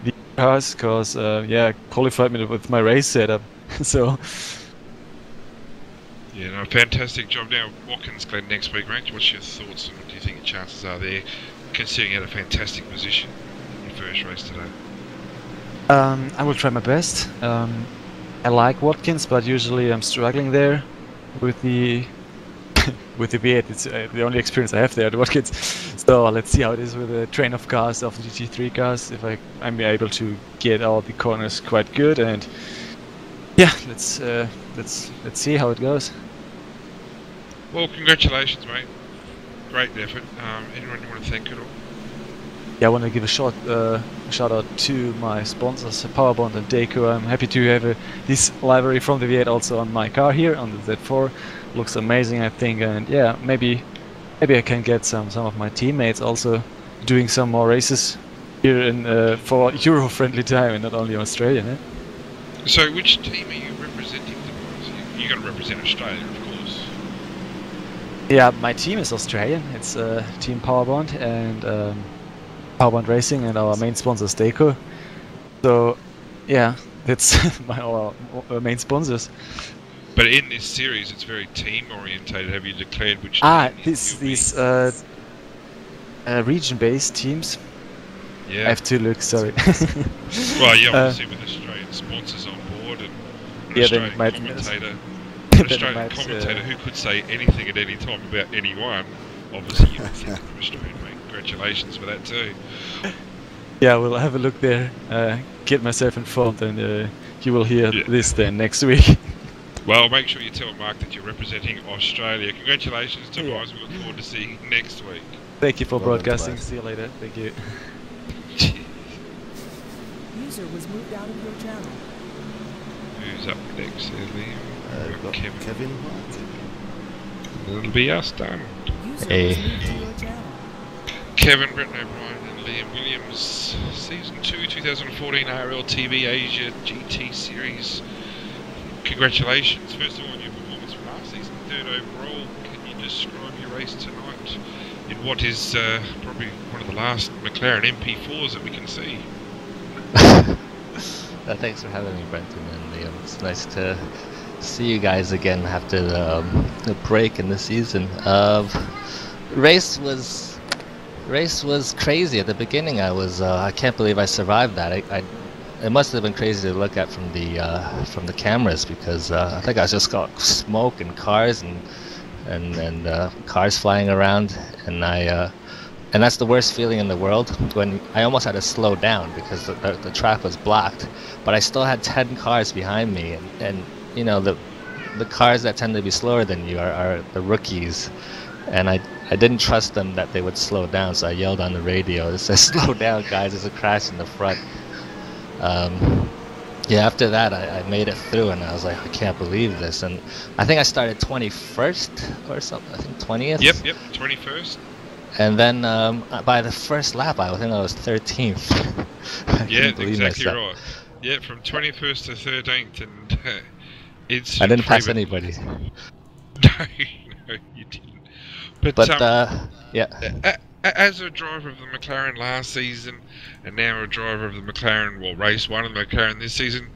Speaker 9: the cars, because yeah, I qualified me with my race setup. So
Speaker 4: yeah, no, fantastic job. Now, Watkins Glen next week, mate. What's your thoughts, and what do you think your chances are there, considering you had a fantastic position in your first race today?
Speaker 9: I will try my best. I like Watkins, but usually I'm struggling there with the with the V8. It's the only experience I have there at Watkins. So let's see how it is with the train of cars, of the GT3 cars. If I'm able to get all the corners quite good, and yeah, let's see how it goes.
Speaker 4: Well, congratulations, mate. Great effort. Anyone you want to thank at all?
Speaker 9: Yeah, I want to give a shout out to my sponsors, Powerbond and Deco. I'm happy to have this livery from the V8 also on my car here, on the Z4. Looks amazing, I think, and yeah, maybe I can get some of my teammates also doing some more races here in for Euro-friendly time, and not only Australian. Eh?
Speaker 4: So, which team are you representing? You're going to represent Australia, of course.
Speaker 9: Yeah, my team is Australian. It's Team Powerbond and Powerbond Racing, and our main sponsor is Deco. So, yeah, that's our main sponsors.
Speaker 4: But in this series, it's very team orientated. Have you declared which?
Speaker 9: These region-based teams.
Speaker 4: Yeah.
Speaker 9: I have to look. Sorry.
Speaker 4: Well, yeah, obviously with Australian sponsors on board and an Australian commentator, who could say anything at any time about anyone. Obviously, you can think of Australian, mate. Congratulations for that too.
Speaker 9: Yeah, we'll have a look there. Get myself informed, and you will hear this then next week.
Speaker 4: Well, make sure you tell Mark that you're representing Australia. Congratulations to guys. We look forward to seeing you next week.
Speaker 9: Thank you for broadcasting. See you later. Thank you.
Speaker 8: User was moved out of your channel.
Speaker 4: Who's up next there, Liam?
Speaker 6: Got Kevin.
Speaker 4: It'll be us done.
Speaker 8: User was moved to your channel.
Speaker 4: Kevin, Brett O'Brien and Liam Williams. Season 2, 2014 RLTV Asia GT Series. Congratulations, first of all, on your performance from last season, 3rd overall. Can you describe your race tonight in what is probably one of the last McLaren MP4s that we can see?
Speaker 10: Thanks for having me, Brenton and Liam. It's nice to see you guys again after the break in the season. Race was crazy at the beginning. I can't believe I survived that. It must have been crazy to look at from the cameras, because I think I just got smoke and cars and cars flying around, and that's the worst feeling in the world, when I almost had to slow down because the track was blocked, but I still had 10 cars behind me, and you know, the cars that tend to be slower than you are the rookies, and I didn't trust them that they would slow down, so I yelled on the radio, it says, "Slow down, guys, there's a crash in the front." Yeah, after that I made it through, and I was like, I can't believe this, and I think I started 21st or something. I think 20th.
Speaker 4: Yep, 21st.
Speaker 10: And then by the first lap, I think I was 13th.
Speaker 4: Yeah, exactly right. Yeah, from 21st to 13th, and it's.
Speaker 10: I didn't pass anybody.
Speaker 4: No, you didn't. But
Speaker 10: yeah.
Speaker 4: As a driver of the McLaren last season, and now a driver of the McLaren, well, race 1 of the McLaren this season,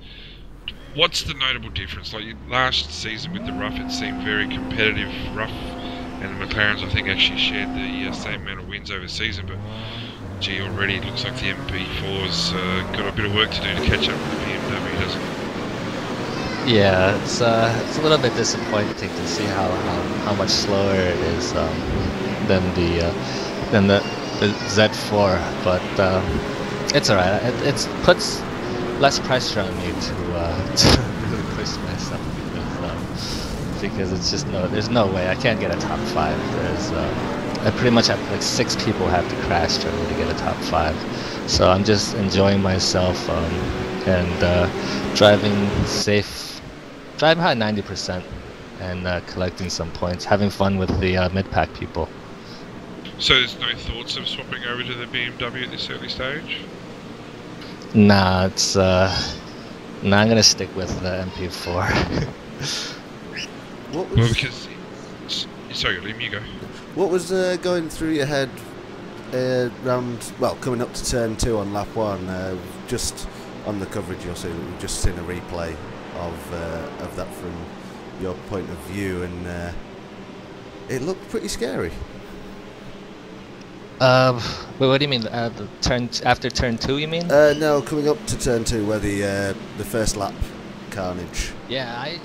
Speaker 4: what's the notable difference? Like last season with the rough, it seemed very competitive, rough and the McLarens I think actually shared the same amount of wins over the season, but gee, already it looks like the MP4's got a bit of work to do to catch up with the BMW, doesn't it?
Speaker 10: Yeah, it's a little bit disappointing to see how much slower it is than the Z4, but it's alright. It puts less pressure on me to really push myself because it's just there's no way I can't get a top 5. There's I pretty much have like 6 people have to crash for me to get a top 5. So I'm just enjoying myself and driving safe, driving high 90% and collecting some points, having fun with the mid-pack people.
Speaker 4: So there's no thoughts of swapping over to the BMW at this early stage?
Speaker 10: Nah, it's nah, I'm gonna stick with the MP4.
Speaker 6: What was,
Speaker 4: well, because sorry, Liam, you go.
Speaker 6: What was going through your head coming up to turn 2 on lap 1? Just on the coverage, you'll see that we've just seen a replay of that from your point of view, and it looked pretty scary.
Speaker 10: Wait, what do you mean? The turn after turn 2, you mean?
Speaker 6: No, coming up to turn 2, where the first lap carnage.
Speaker 10: Yeah,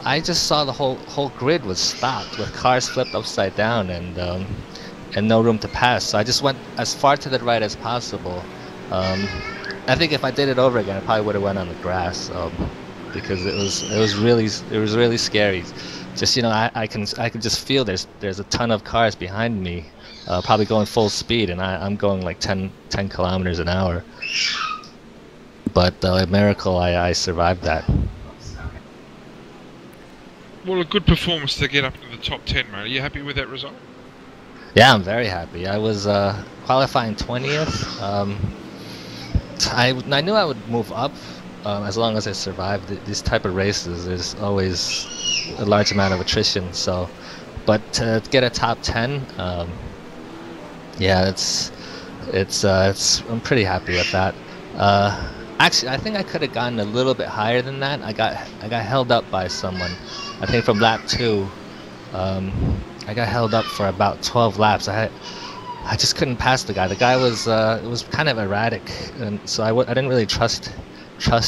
Speaker 10: I just saw the whole grid was stopped with cars flipped upside down and no room to pass. So I just went as far to the right as possible. I think if I did it over again, I probably would have went on the grass because it was really scary. Just I can just feel there's a ton of cars behind me. Probably going full speed, and I'm going like 10 kilometers an hour. But a miracle, I survived that.
Speaker 4: Well, a good performance to get up into the top 10, mate. Are you happy with that result?
Speaker 10: Yeah, I'm very happy. I was qualifying 20th. I knew I would move up as long as I survived these type of races. There's always a large amount of attrition. So, but to get a top 10. Yeah, I'm pretty happy with that. Actually, I think I could have gotten a little bit higher than that. I got held up by someone. I think from lap 2, I got held up for about 12 laps. I just couldn't pass the guy. The guy was it was kind of erratic, and so I didn't really trust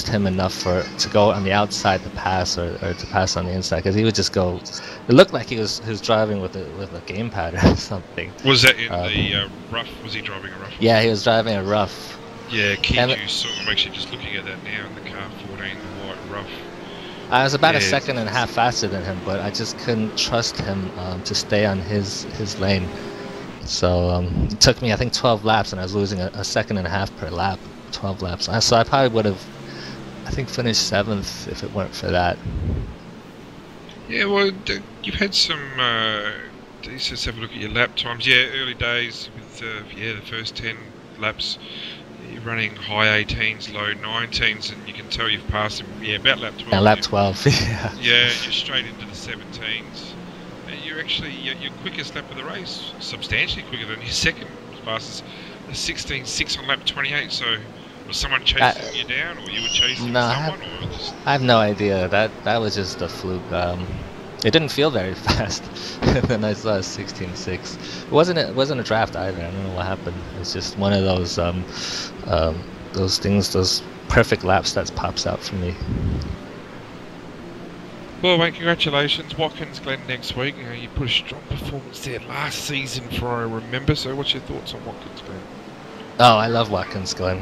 Speaker 10: him enough to go on the outside to pass or to pass on the inside, because he would just go. It looked like he was driving with a gamepad or something.
Speaker 4: Was that in the rough? Was he driving a rough?
Speaker 10: Yeah, he was driving a rough.
Speaker 4: Yeah, Kiju saw. I'm actually just looking at that now in the car 14, the white rough.
Speaker 10: I was about a second and a half faster than him, but I just couldn't trust him to stay on his lane. So it took me, I think, 12 laps, and I was losing a second and a half per lap. 12 laps. So I probably would have, I think, finished 7th if it weren't for that.
Speaker 4: Yeah, well, you've had some. Let's just have a look at your lap times. Yeah, early days with the first 10 laps. You're running high 18s, low 19s, and you can tell you've passed them. Yeah, about lap 12.
Speaker 10: Yeah, lap 12. Yeah.
Speaker 4: Yeah, you're straight into the 17s. You're actually your quickest lap of the race, substantially quicker than your second fastest. 16.6 on lap 28. So was someone chasing you down, or you were chasing someone? Or just...
Speaker 10: I have no idea. That was just a fluke. It didn't feel very fast. And then I saw 16.6. It wasn't a draft either. I don't know what happened. It's just one of those things, those perfect laps that pops out for me.
Speaker 4: Well, mate, congratulations. Watkins Glen next week. You put a strong performance there last season, for I remember. So, what's your thoughts on Watkins Glen?
Speaker 10: Oh, I love Watkins Glen.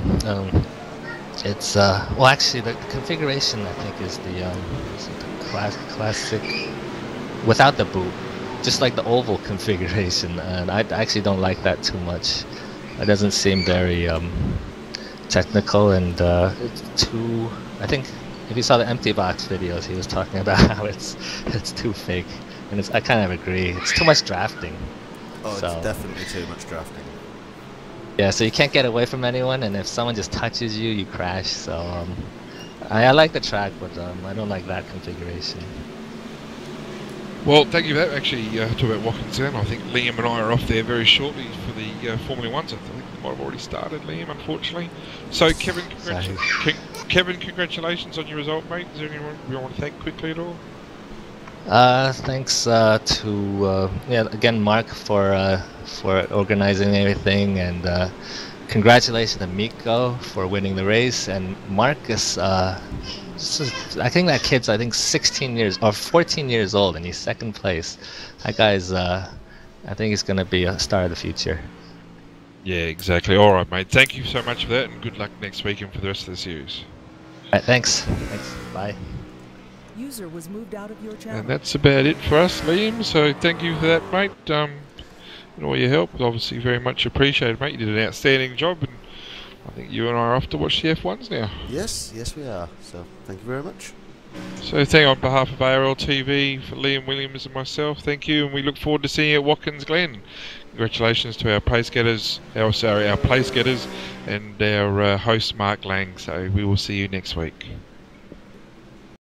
Speaker 10: It's well, actually, the configuration I think is the classic without the boot, just like the oval configuration, and I actually don't like that too much. It doesn't seem very technical, and it's too. I think if you saw the empty box videos, he was talking about how it's too fake, and I kind of agree. It's too much drafting.
Speaker 6: Oh, so, it's definitely too much drafting.
Speaker 10: Yeah, so you can't get away from anyone, and if someone just touches you, you crash. So I like the track, but I don't like that configuration.
Speaker 4: Well, thank you for that. Actually, talk about Watkins Glen. I think Liam and I are off there very shortly for the Formula Ones. I think they might have already started, Liam, unfortunately. So, Kevin, congratulations on your result, mate. Is there anyone you want to thank quickly at all?
Speaker 10: Thanks to again Mark for organizing everything, and congratulations to Miko for winning the race, and Marcus. I think that kid's 16 years or 14 years old, and he's second place. That guy's I think he's gonna be a star of the future.
Speaker 4: Yeah, exactly. All right, mate. Thank you so much for that, and good luck next weekend for the rest of the series.
Speaker 10: Right, thanks. Bye.
Speaker 8: User was moved out of your channel.
Speaker 4: And that's about it for us, Liam. So thank you for that, mate. And all your help, obviously, very much appreciated, mate. You did an outstanding job, and I think you and I are off to watch the F1s now.
Speaker 6: Yes, we are. So thank you very much.
Speaker 4: So thank you on behalf of ARL TV for Liam Williams and myself. Thank you, and we look forward to seeing you at Watkins Glen. Congratulations to our place getters, our place getters, and our host Mark Lang. So we will see you next week.